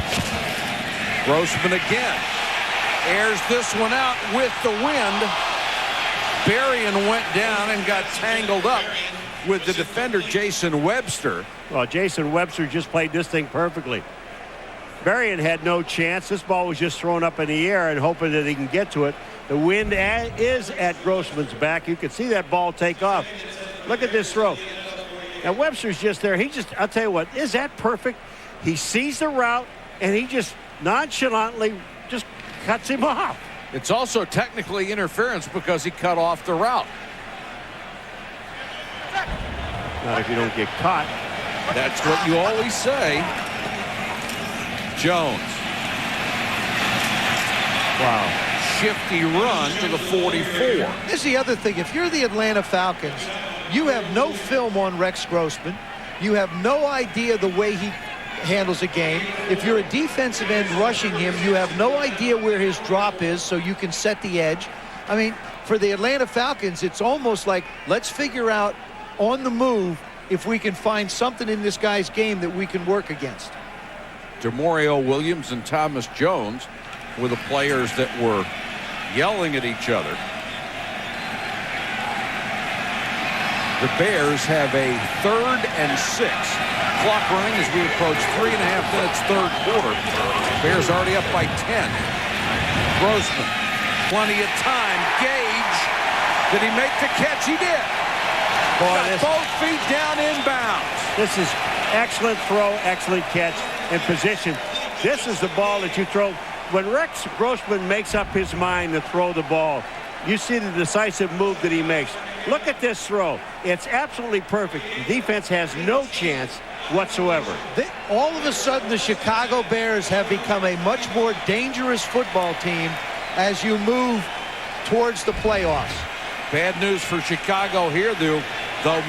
Grossman again. Airs this one out with the wind. Berrien went down and got tangled up with the defender, Jason Webster. Well, Jason Webster just played this thing perfectly. Berrien had no chance. This ball was just thrown up in the air and hoping that he can get to it. The wind is at Grossman's back. You can see that ball take off. Look at this throw. Now, Webster's just there. I'll tell you what, is that perfect? He sees the route, and he just nonchalantly just cuts him off. It's also technically interference because he cut off the route. Not if you don't get caught. That's what you always say. Jones. Wow. Shifty run to the 44. This is the other thing. If you're the Atlanta Falcons, you have no film on Rex Grossman. You have no idea the way he handles a game. If you're a defensive end rushing him, you have no idea where his drop is, so you can set the edge. I mean, for the Atlanta Falcons, it's almost like, let's figure out on the move if we can find something in this guy's game that we can work against. DeMario Williams and Thomas Jones were the players that were yelling at each other. The Bears have a 3rd and 6. Clock running as we approach 3.5 minutes, third quarter. Bears already up by 10. Grossman, plenty of time. Gage, did he make the catch? He did. Got both feet down inbounds. This is excellent throw, excellent catch, and position. This is the ball that you throw. When Rex Grossman makes up his mind to throw the ball, you see the decisive move that he makes. Look at this throw. It's absolutely perfect. The defense has no chance whatsoever. All of a sudden, the Chicago Bears have become a much more dangerous football team as you move towards the playoffs. Bad news for Chicago here, though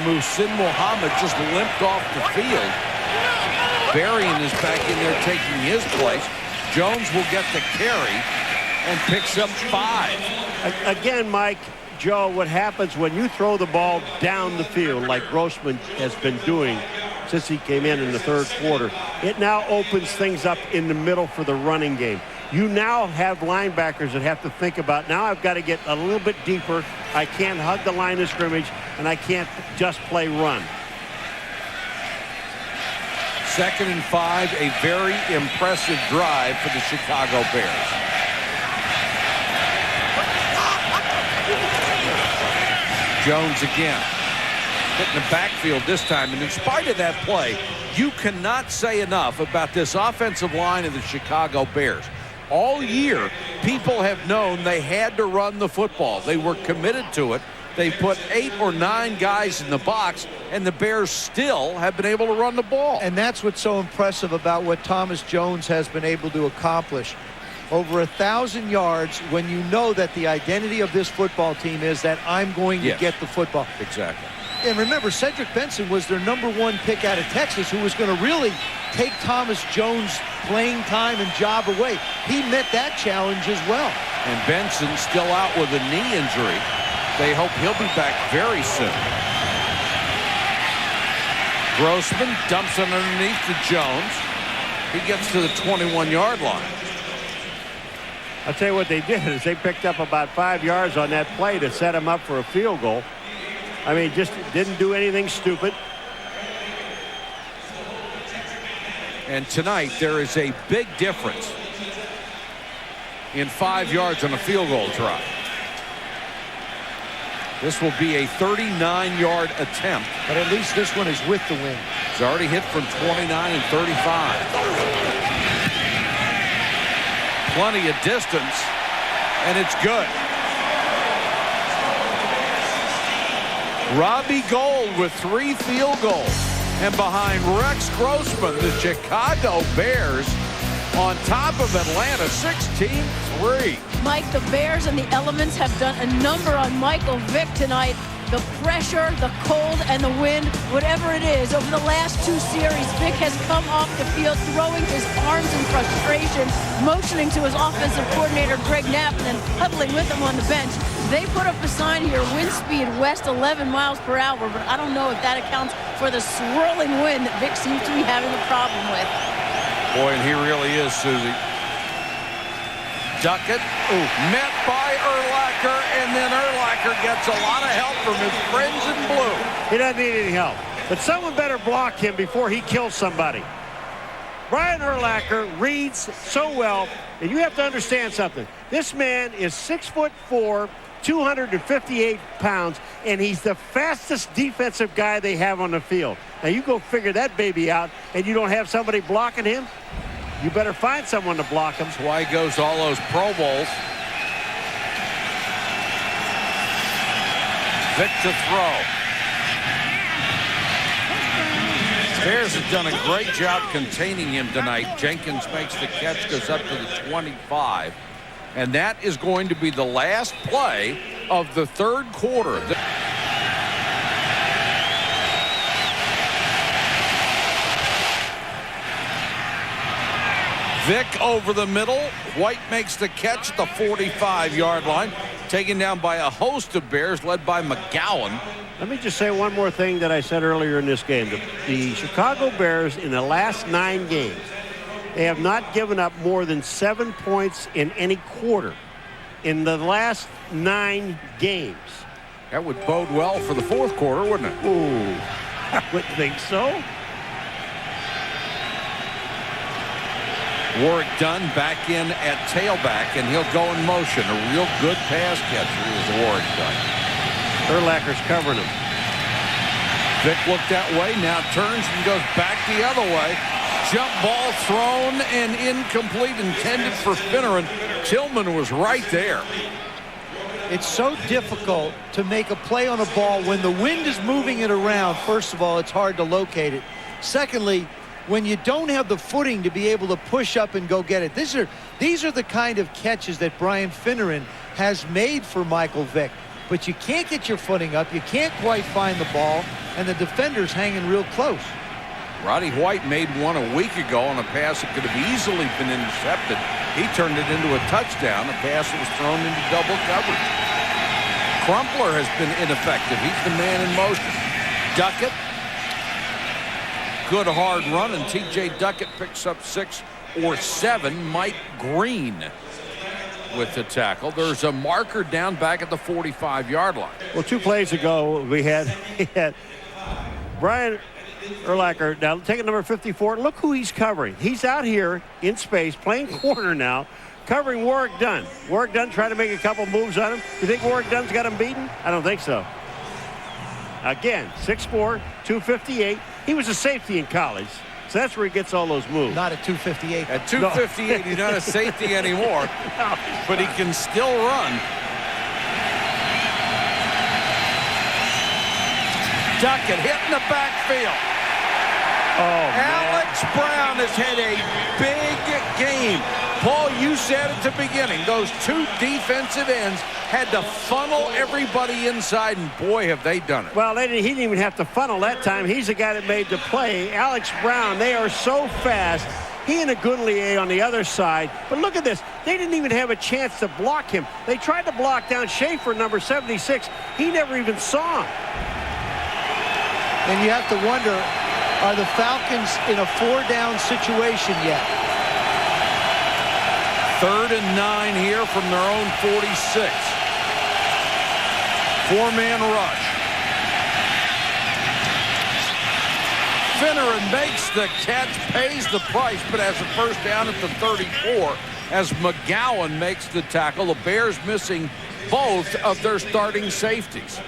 Muhsin Muhammad just limped off the field. Berrien is back in there taking his place. Jones will get the carry and picks up 5. Again, Mike, Joe, what happens when you throw the ball down the field like Grossman has been doing since he came in the third quarter, it now opens things up in the middle for the running game. You now have linebackers that have to think about, now I've got to get a little bit deeper. I can't hug the line of scrimmage, and I can't just play run. 2nd and 5, a very impressive drive for the Chicago Bears. Jones again. Hitting the backfield this time, and in spite of that play, you cannot say enough about this offensive line of the Chicago Bears. All year, people have known they had to run the football. They were committed to it. They put 8 or 9 guys in the box, and the Bears still have been able to run the ball. And that's what's so impressive about what Thomas Jones has been able to accomplish. Over 1,000 yards when you know that the identity of this football team is that I'm going to get the football. Exactly. And remember, Cedric Benson was their #1 pick out of Texas, who was going to really take Thomas Jones' playing time and job away. He met that challenge as well. And Benson still out with a knee injury. They hope he'll be back very soon. Grossman dumps it underneath to Jones. He gets to the 21-yard line. I'll tell you what they did is they picked up about 5 yards on that play to set him up for a field goal. I mean, just didn't do anything stupid. And tonight there is a big difference in 5 yards on a field goal try. This will be a 39-yard attempt. But at least this one is with the wind. He's already hit from 29 and 35. Plenty of distance, and it's good. Robbie Gould with 3 field goals. And behind Rex Grossman, the Chicago Bears on top of Atlanta, 16-3. Mike, the Bears and the elements have done a number on Michael Vick tonight. The pressure, the cold, and the wind, whatever it is, over the last 2 series, Vick has come off the field throwing his arms in frustration, motioning to his offensive coordinator, Greg Knapp, and then huddling with him on the bench. They put up a sign here, wind speed west 11 miles per hour, but I don't know if that accounts for the swirling wind that Vick seems to be having a problem with. Boy, and he really is, Susie. Duckett, met by Urlacher, and then Urlacher gets a lot of help from his friends in blue. He doesn't need any help, but someone better block him before he kills somebody. Brian Urlacher reads so well, and you have to understand something. This man is 6'4", 258 pounds, and he's the fastest defensive guy they have on the field. Now, you go figure that baby out, and you don't have somebody blocking him, you better find someone to block him. That's why he goes to all those Pro Bowls. Vick to throw. Bears have done a great job containing him tonight. Jenkins makes the catch, goes up to the 25. And that is going to be the last play of the third quarter. Vick over the middle. White makes the catch at the 45-yard line. Taken down by a host of Bears led by McGowan. Let me just say one more thing that I said earlier in this game. The Chicago Bears in the last 9 games, they have not given up more than 7 points in any quarter in the last 9 games. That would bode well for the fourth quarter, wouldn't it? Ooh, I would think so. Warrick Dunn back in at tailback, and he'll go in motion. A real good pass catcher is Warrick Dunn. Urlacher's covering him. Vick looked that way, now turns and goes back the other way. Jump ball thrown and incomplete, intended for Finneran. Tillman was right there. It's so difficult to make a play on a ball when the wind is moving it around. First of all, it's hard to locate it. Secondly, when you don't have the footing to be able to push up and go get it. These are the kind of catches that Brian Finneran has made for Michael Vick. But you can't get your footing up. You can't quite find the ball, and the defender's hanging real close. Roddy White made one a week ago on a pass that could have easily been intercepted. He turned it into a touchdown, a pass that was thrown into double coverage. Crumpler has been ineffective. He's the man in motion. Duckett, good hard run, and T.J. Duckett picks up 6 or 7. Mike Green with the tackle. There's a marker down back at the 45-yard line. Well, 2 plays ago, we had Brian Urlacher now taking number 54. Look who he's covering. He's out here in space playing corner now, covering Warrick Dunn. Warrick Dunn trying to make a couple moves on him. You think Warrick Dunn's got him beaten? I don't think so. Again, 6'4", 258. He was a safety in college, so that's where he gets all those moves. Not at 258. At 258, he's not a safety anymore, but he can still run. Duckett hitting the backfield. Oh, Alex Brown has had a big game. Paul, you said at the beginning, those 2 defensive ends had to funnel everybody inside, and boy, have they done it. Well, he didn't even have to funnel that time. He's the guy that made the play. Alex Brown, they are so fast. He and Agunlier on the other side. But look at this. They didn't even have a chance to block him. They tried to block down Schaefer, number 76. He never even saw him. And you have to wonder, are the Falcons in a 4-down situation yet? 3rd and 9 here from their own 46. 4-man rush. Finneran makes the catch, pays the price, but has a first down at the 34 as McGowan makes the tackle. The Bears missing both of their starting safeties.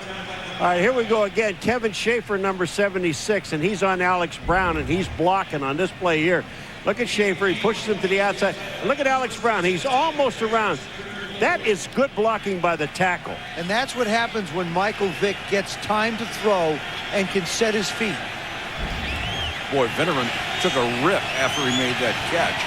All right, here we go again. Kevin Schaefer, number 76, and he's on Alex Brown, and he's blocking on this play here. Look at Schaefer. He pushes him to the outside. And look at Alex Brown. He's almost around. That is good blocking by the tackle. And that's what happens when Michael Vick gets time to throw and can set his feet. Boy, Finneran took a rip after he made that catch.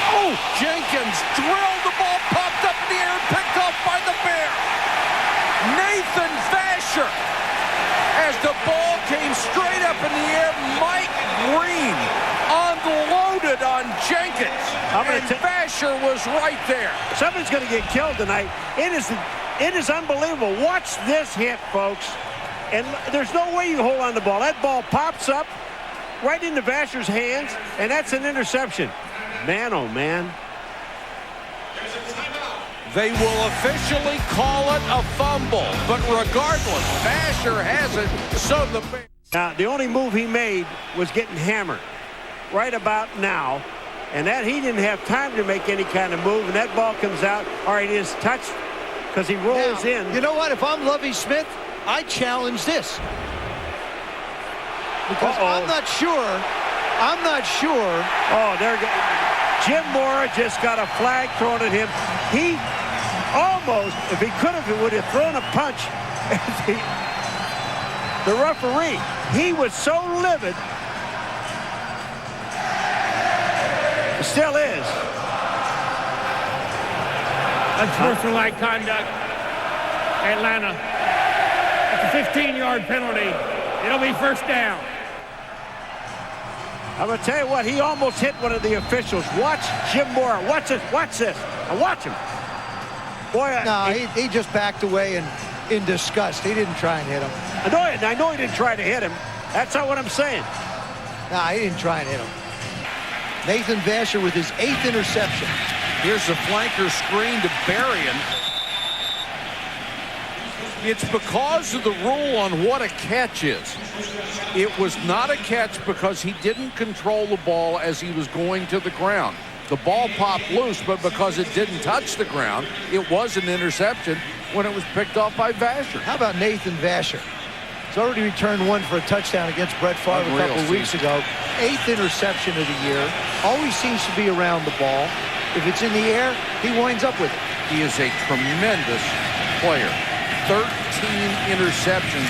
Oh, Jenkins drilled the ball, popped up in the air, and picked off by the Bears. Nathan Vasher, as the ball came straight up in the air, Mike Green unloaded on Jenkins, and Vasher was right there. Somebody's going to get killed tonight. It is unbelievable. Watch this hit, folks. And there's no way you can hold on to the ball. That ball pops up right into Vasher's hands, and that's an interception. Man, oh, man. They will officially call it a fumble. But regardless, Vasher has it, so the Bears. Now, the only move he made was getting hammered right about now. And that he didn't have time to make any kind of move. And that ball comes out. All right, it is touched because he rolls in. You know what? If I'm Lovie Smith, I challenge this. Because I'm not sure. Oh, there goes. Jim Mora just got a flag thrown at him. He almost, if he could have, would have thrown a punch at the referee. He was so livid. Still is. Unsportsmanlike conduct. Atlanta. It's a 15-yard penalty. It'll be first down. I'm going to tell you what, he almost hit one of the officials. Watch Jim Mora. Watch this. Watch this. Now watch him. Boy, he just backed away in disgust. He didn't try and hit him. I know he didn't try to hit him. That's not what I'm saying. No, he didn't try and hit him. Nathan Vasher with his 8th interception. Here's the flanker screen to Berrien. It's because of the rule on what a catch is. It was not a catch because he didn't control the ball as he was going to the ground. The ball popped loose, but because it didn't touch the ground, it was an interception when it was picked off by Vasher. How about Nathan Vasher? He's already returned one for a touchdown against Brett Favre a couple of weeks ago. 8th interception of the year. Always seems to be around the ball. If it's in the air, he winds up with it. He is a tremendous player. 13 interceptions.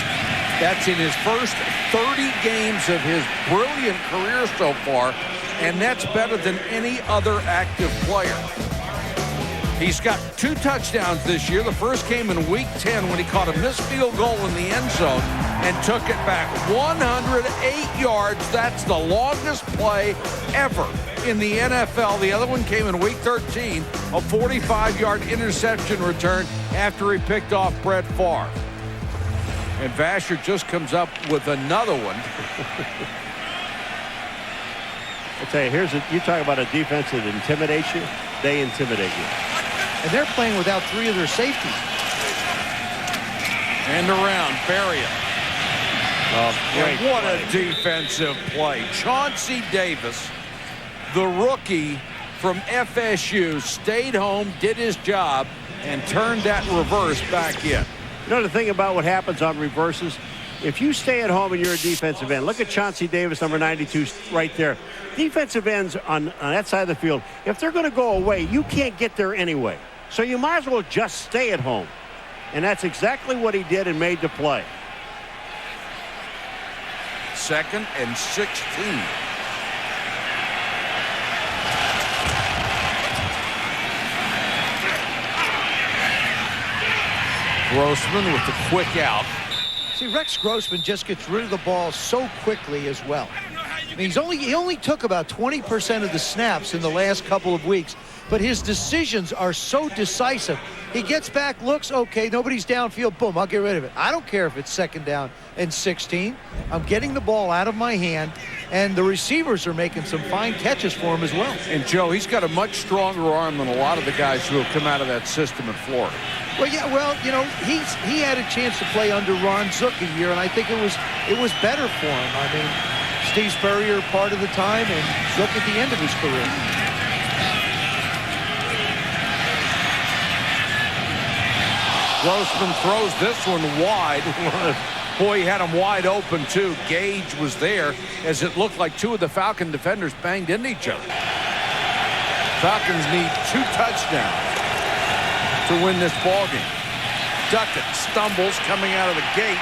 That's in his first 30 games of his brilliant career so far, and that's better than any other active player. He's got 2 touchdowns this year. The first came in Week 10 when he caught a missed field goal in the end zone and took it back 108 yards. That's the longest play ever in the NFL. The other one came in Week 13, a 45-yard interception return after he picked off Brett Favre. And Vasher just comes up with another one. I'll tell you, you talk about a defense that intimidates you. They intimidate you. And they're playing without 3 of their safeties. And around, Berrien. And what a defensive play. Chauncey Davis, the rookie from FSU, stayed home, did his job, and turned that reverse back in. You know the thing about what happens on reverses? If you stay at home and you're a defensive end, look at Chauncey Davis, number 92, right there. Defensive ends on that side of the field, if they're going to go away, you can't get there anyway. So you might as well just stay at home. And that's exactly what he did and made the play. 2nd and 16. Grossman with the quick out. See, Rex Grossman just gets rid of the ball so quickly as well. I mean, he only took about 20% of the snaps in the last couple of weeks, but his decisions are so decisive. He gets back, looks, okay, nobody's downfield, boom, I'll get rid of it. I don't care if it's 2nd down and 16. I'm getting the ball out of my hand, and the receivers are making some fine catches for him as well. And, Joe, he's got a much stronger arm than a lot of the guys who have come out of that system in Florida. Well, yeah, you know, he had a chance to play under Ron Zook a year, and I think it was better for him. I mean, Steve Spurrier part of the time and Zook at the end of his career. Grossman throws this one wide. Boy, he had him wide open, too. Gage was there as it looked like 2 of the Falcon defenders banged into each other. Falcons need 2 touchdowns to win this ballgame. Duckett stumbles coming out of the gate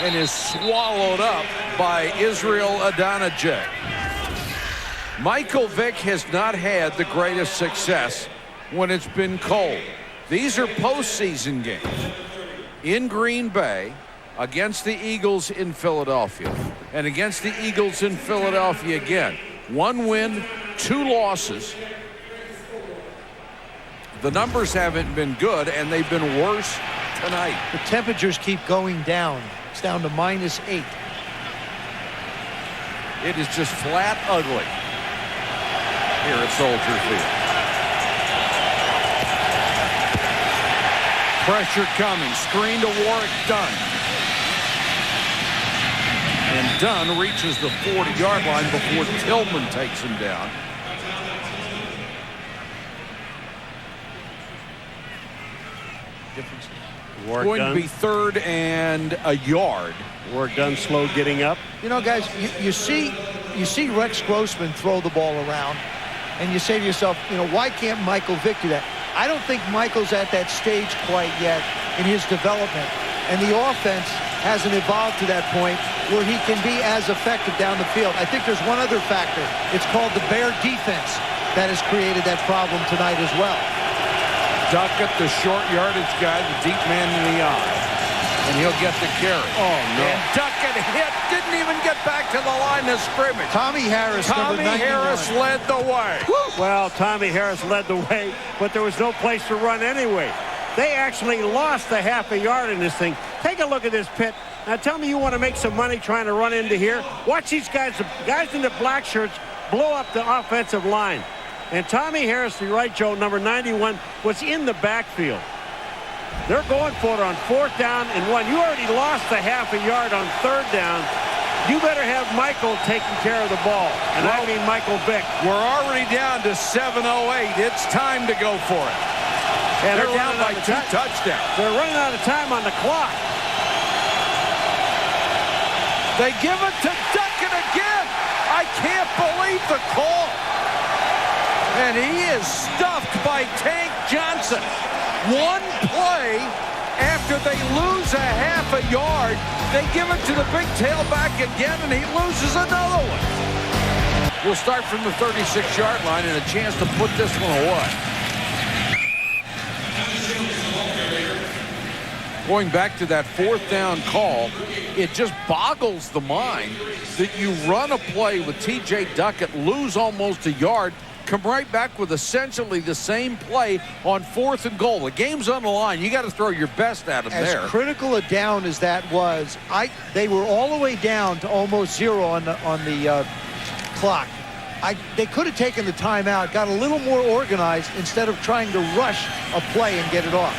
and is swallowed up by Israel Adonijah. Michael Vick has not had the greatest success when it's been cold. These are postseason games in Green Bay against the Eagles in Philadelphia and against the Eagles in Philadelphia again. 1 win, 2 losses. The numbers haven't been good, and they've been worse tonight. The temperatures keep going down. It's down to -8. It is just flat ugly here at Soldier Field. Pressure coming. Screen to Warwick Dunn. And Dunn reaches the 40-yard line before Tillman takes him down. Going to be 3rd and a yard. Warwick Dunn slow getting up. You know, guys, you see Rex Grossman throw the ball around, and you say to yourself, you know, why can't Michael Vick do that? I don't think Michael's at that stage quite yet in his development, and the offense hasn't evolved to that point where he can be as effective down the field. I think there's one other factor. It's called the Bear defense that has created that problem tonight as well. Duckett, the short yardage guy, the deep man in the eye. And he'll get the carry. Oh, no. And Duckett hit, didn't even get back to the line of scrimmage. Tommy Harris, Tommy Harris led the way. Well, Tommy Harris led the way, but there was no place to run anyway. They actually lost a half a yard in this thing. Take a look at this pit. Now tell me you want to make some money trying to run into here. Watch these guys, the guys in the black shirts, blow up the offensive line. And Tommy Harris, you're right, Joe, number 91, was in the backfield. They're going for it on 4th down and 1. You already lost a half a yard on 3rd down. You better have Michael taking care of the ball. And I mean Michael Vick. We're already down to 7:08. It's time to go for it. And they're down by 2 touchdowns. They're running out of time on the clock. They give it to Duckett again. I can't believe the call. And he is stuffed by Tank Johnson. One play after they lose a half a yard, they give it to the big tailback again, and he loses another one. We'll start from the 36-yard line and a chance to put this one away. Going back to that 4th down call, it just boggles the mind that you run a play with T.J. Duckett, lose almost a yard, come right back with essentially the same play on 4th and goal. The game's on the line. You got to throw your best at him there. As critical a down as that was, they were all the way down to almost 0 on the clock. They could have taken the timeout, got a little more organized instead of trying to rush a play and get it off.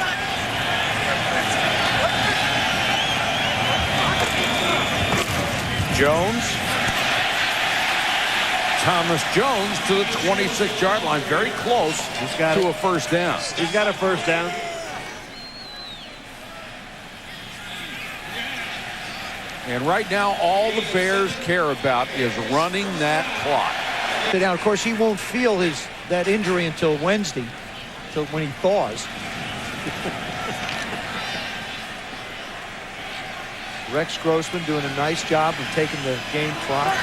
Jones. Thomas Jones to the 26-yard line. Very close to a 1st down. He's got a 1st down. And right now, all the Bears care about is running that clock. Now, of course, he won't feel that injury until Wednesday, until when he thaws. Rex Grossman doing a nice job of taking the game clock.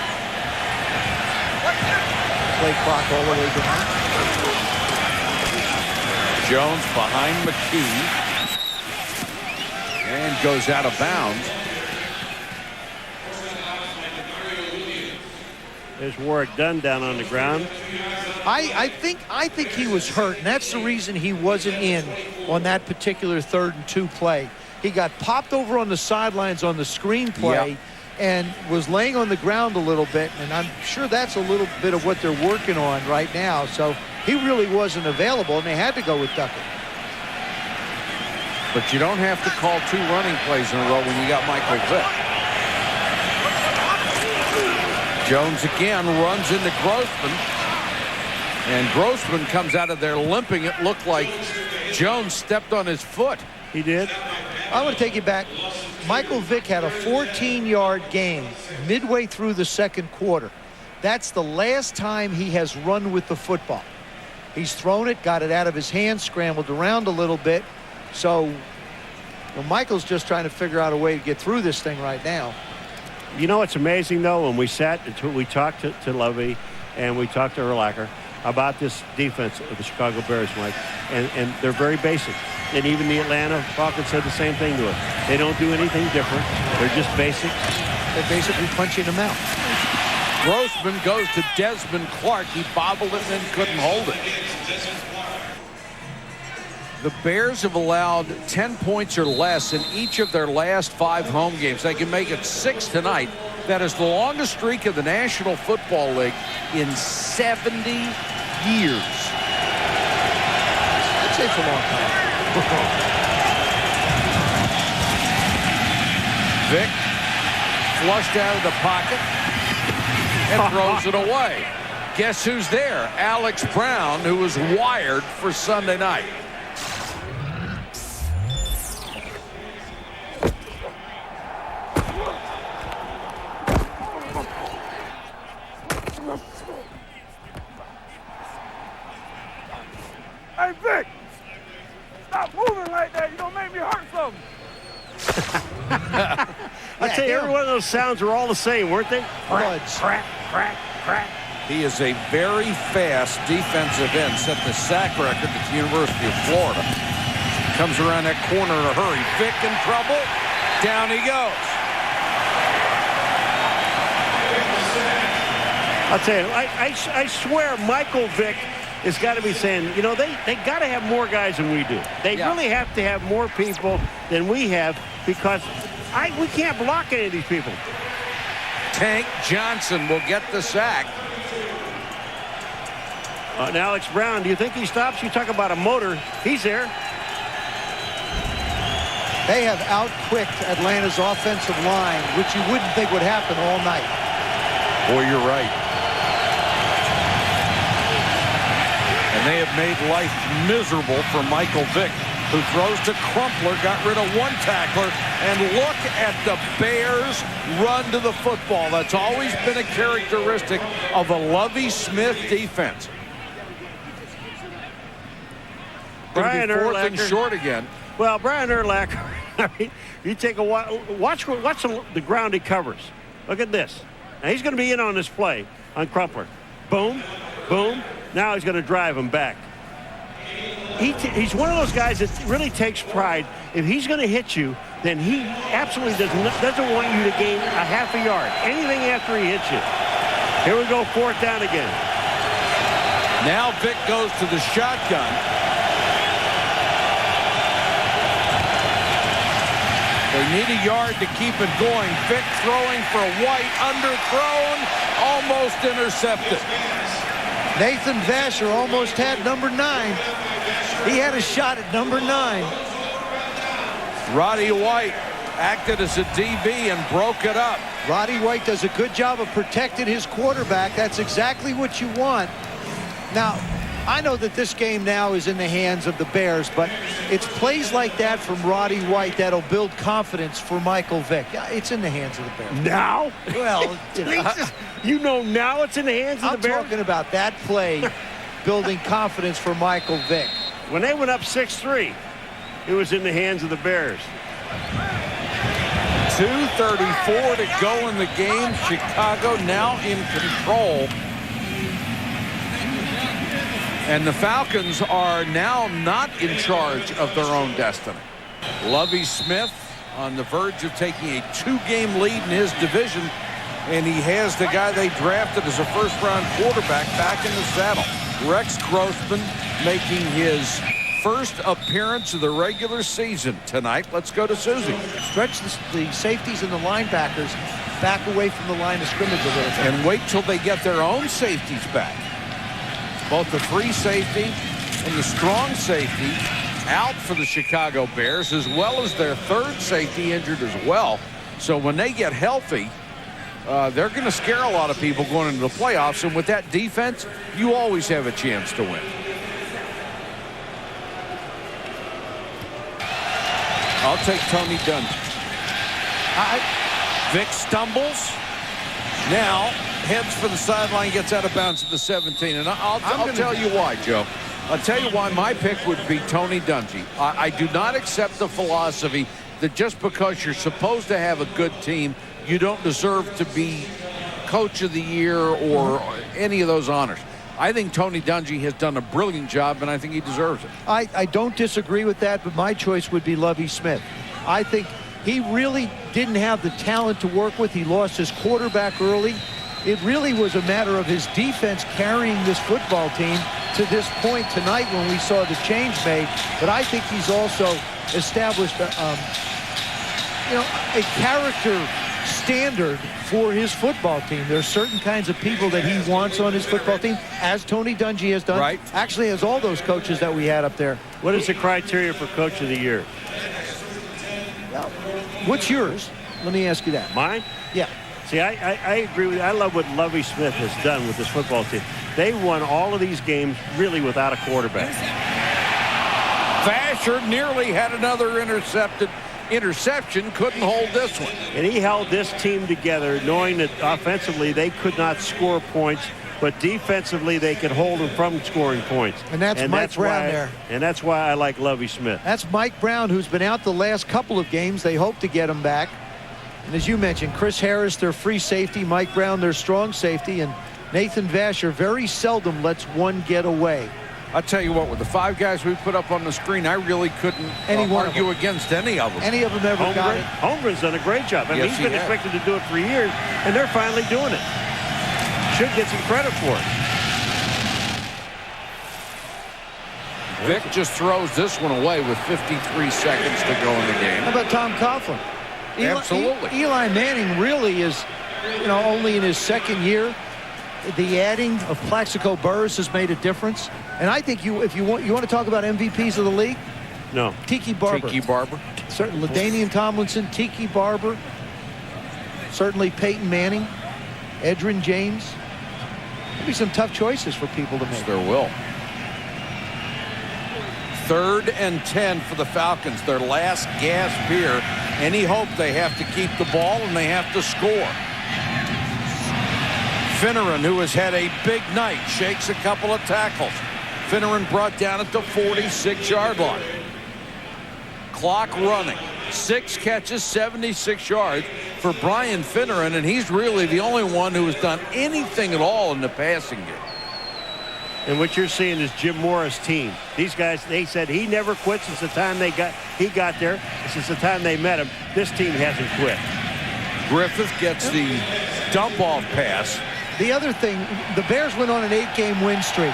Play clock all the way down. Jones behind McKee. And goes out of bounds. There's Warwick Dunn down on the ground. I think he was hurt, and that's the reason he wasn't in on that particular 3rd and 2 play. He got popped over on the sidelines on the screen play and was laying on the ground a little bit, and I'm sure that's a little bit of what they're working on right now. So he really wasn't available, and they had to go with Duckett. But you don't have to call 2 running plays in a row when you got Michael Vick. Jones again runs into Grossman, and Grossman comes out of there limping. It looked like Jones stepped on his foot. He did. I want to take you back. Michael Vick had a 14-yard gain midway through the 2nd quarter. That's the last time he has run with the football. He's thrown it, got it out of his hands, scrambled around a little bit. So Michael's just trying to figure out a way to get through this thing right now. You know, it's amazing, though, when we talked to Lovey and we talked to Urlacher about this defense of the Chicago Bears, Mike, and they're very basic. And even the Atlanta Falcons said the same thing to us. They don't do anything different. They're just basic. They're basically punching them out. Grossman goes to Desmond Clark. He bobbled it and then couldn't hold it. The Bears have allowed 10 points or less in each of their last 5 home games. They can make it 6 tonight. That is the longest streak of the National Football League in 70 years. I'd say it's a long time. Vick flushed out of the pocket and throws it away. Guess who's there? Alex Brown, who was wired for Sunday night. Hey, Vic! Stop moving like that. You're going to make me hurt something. I tell you, every one of those sounds are all the same, weren't they? Crack, crack, crack, crack. He is a very fast defensive end, set the sack record at the University of Florida. Comes around that corner in a hurry. Vick in trouble. Down he goes. I'll tell you, I swear Michael Vick has got to be saying, you know, they got to have more guys than we do. They really have to have more people than we have because we can't block any of these people. Tank Johnson will get the sack. And Alex Brown, do you think he stops? You talk about a motor. He's there. They have outquicked Atlanta's offensive line, which you wouldn't think would happen all night. Boy, you're right. And they have made life miserable for Michael Vick, who throws to Crumpler, got rid of one tackler, and look at the Bears run to the football. That's always been a characteristic of a Lovie Smith defense. Brian fourth and Urlacher. short again. Well, Brian Urlacher, I mean, you take a watch the ground he covers. Look at this. Now he's going to be in on this play on Crumpler. Boom, boom. Now he's going to drive him back. He's one of those guys that really takes pride. If he's going to hit you, then he absolutely doesn't want you to gain a half a yard. Anything after he hits you. Here we go, fourth down again. Now Vick goes to the shotgun. They need a yard to keep it going. Vick throwing for White, underthrown, almost intercepted. Nathan Vasher almost had number 9. He had a shot at number 9. Roddy White acted as a DB and broke it up. Roddy White does a good job of protecting his quarterback. That's exactly what you want. Now, I know that this game now is in the hands of the Bears, but it's plays like that from Roddy White that'll build confidence for Michael Vick. It's in the hands of the Bears. Now? Well, you know now it's in the hands of the Bears? I'm talking about that play building confidence for Michael Vick. When they went up 6-3, it was in the hands of the Bears. 2:34 to go in the game. Chicago now in control. And the Falcons are now not in charge of their own destiny. Lovie Smith on the verge of taking a 2-game lead in his division, and he has the guy they drafted as a first-round quarterback back in the saddle. Rex Grossman making his first appearance of the regular season tonight. Let's go to Susie. Stretch the safeties and the linebackers back away from the line of scrimmage a little bit. And wait till they get their own safeties back. Both the free safety and the strong safety out for the Chicago Bears, as well as their third safety injured as well. So when they get healthy, they're going to scare a lot of people going into the playoffs. And with that defense, you always have a chance to win. I'll take Tony Dungy. Vick stumbles. Now heads for the sideline, gets out of bounds at the 17. And I'll tell you why, Joe. I'll tell you why my pick would be Tony Dungy. I do not accept the philosophy that just because you're supposed to have a good team, you don't deserve to be coach of the year or any of those honors. I think Tony Dungy has done a brilliant job, and I think he deserves it. I don't disagree with that, but my choice would be Lovie Smith. I think he really didn't have the talent to work with. He lost his quarterback early. It really was a matter of his defense carrying this football team to this point tonight when we saw the change made. But I think he's also established a character standard for his football team. There are certain kinds of people that he wants on his football team, as Tony Dungy has done. Right. Actually, as all those coaches that we had up there. What is the criteria for Coach of the Year? What's yours? Let me ask you that. Mine? Yeah. See, I agree with you. I love what Lovie Smith has done with this football team. They won all of these games really without a quarterback. Vasher nearly had another interception, couldn't hold this one. And he held this team together, knowing that offensively they could not score points, but defensively they could hold them from scoring points. And that's Mike Brown there. And that's why I like Lovie Smith. That's Mike Brown, who's been out the last couple of games. They hope to get him back. And as you mentioned, Chris Harris, their free safety, Mike Brown, their strong safety, and Nathan Vasher very seldom lets one get away. I'll tell you what, with the 5 guys we put up on the screen, I really couldn't argue against any of them. Any of them ever got it. Holmgren's done a great job. I mean, Yes, he's been expected to do it for years, and they're finally doing it. Should get some credit for it. Vic just throws this one away with 53 seconds to go in the game. How about Tom Coughlin? Absolutely. Eli Manning really is, only in his second year. The adding of Plaxico Burress has made a difference. And I think you want to talk about MVPs of the league? No. Tiki Barber. Tiki Barber. Certainly LaDainian Tomlinson, Tiki Barber. Certainly Peyton Manning, Edgerrin James. There'll be some tough choices for people to make. There will. 3rd and 10 for the Falcons. Their last gasp here. Any hope, they have to keep the ball and they have to score. Finneran, who has had a big night, shakes a couple of tackles. Finneran brought down at the 46-yard line. Clock running. 6 catches, 76 yards for Brian Finneran, and he's really the only one who has done anything at all in the passing game. And what you're seeing is Jim Morris' team. These guys, they said he never quit since the time he got there. Since the time they met him, this team hasn't quit. Griffith gets the dump-off pass. The other thing, the Bears went on an 8-game win streak.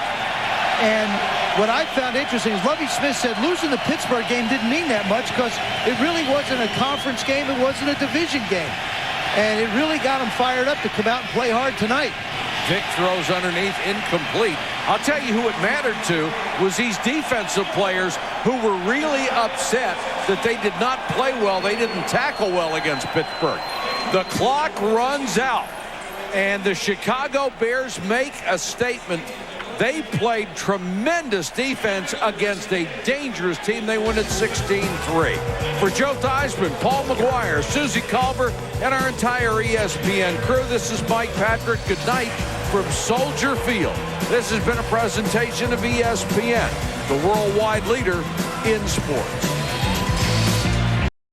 And what I found interesting is Lovie Smith said losing the Pittsburgh game didn't mean that much because it really wasn't a conference game. It wasn't a division game. And it really got him fired up to come out and play hard tonight. Vic throws underneath, incomplete. I'll tell you who it mattered to was these defensive players who were really upset that they did not play well. They didn't tackle well against Pittsburgh. The clock runs out, and the Chicago Bears make a statement. They played tremendous defense against a dangerous team. They win at 16-3. For Joe Theismann, Paul McGuire, Susie Colbert, and our entire ESPN crew, this is Mike Patrick. Good night from Soldier Field. This has been a presentation of ESPN, the worldwide leader in sports.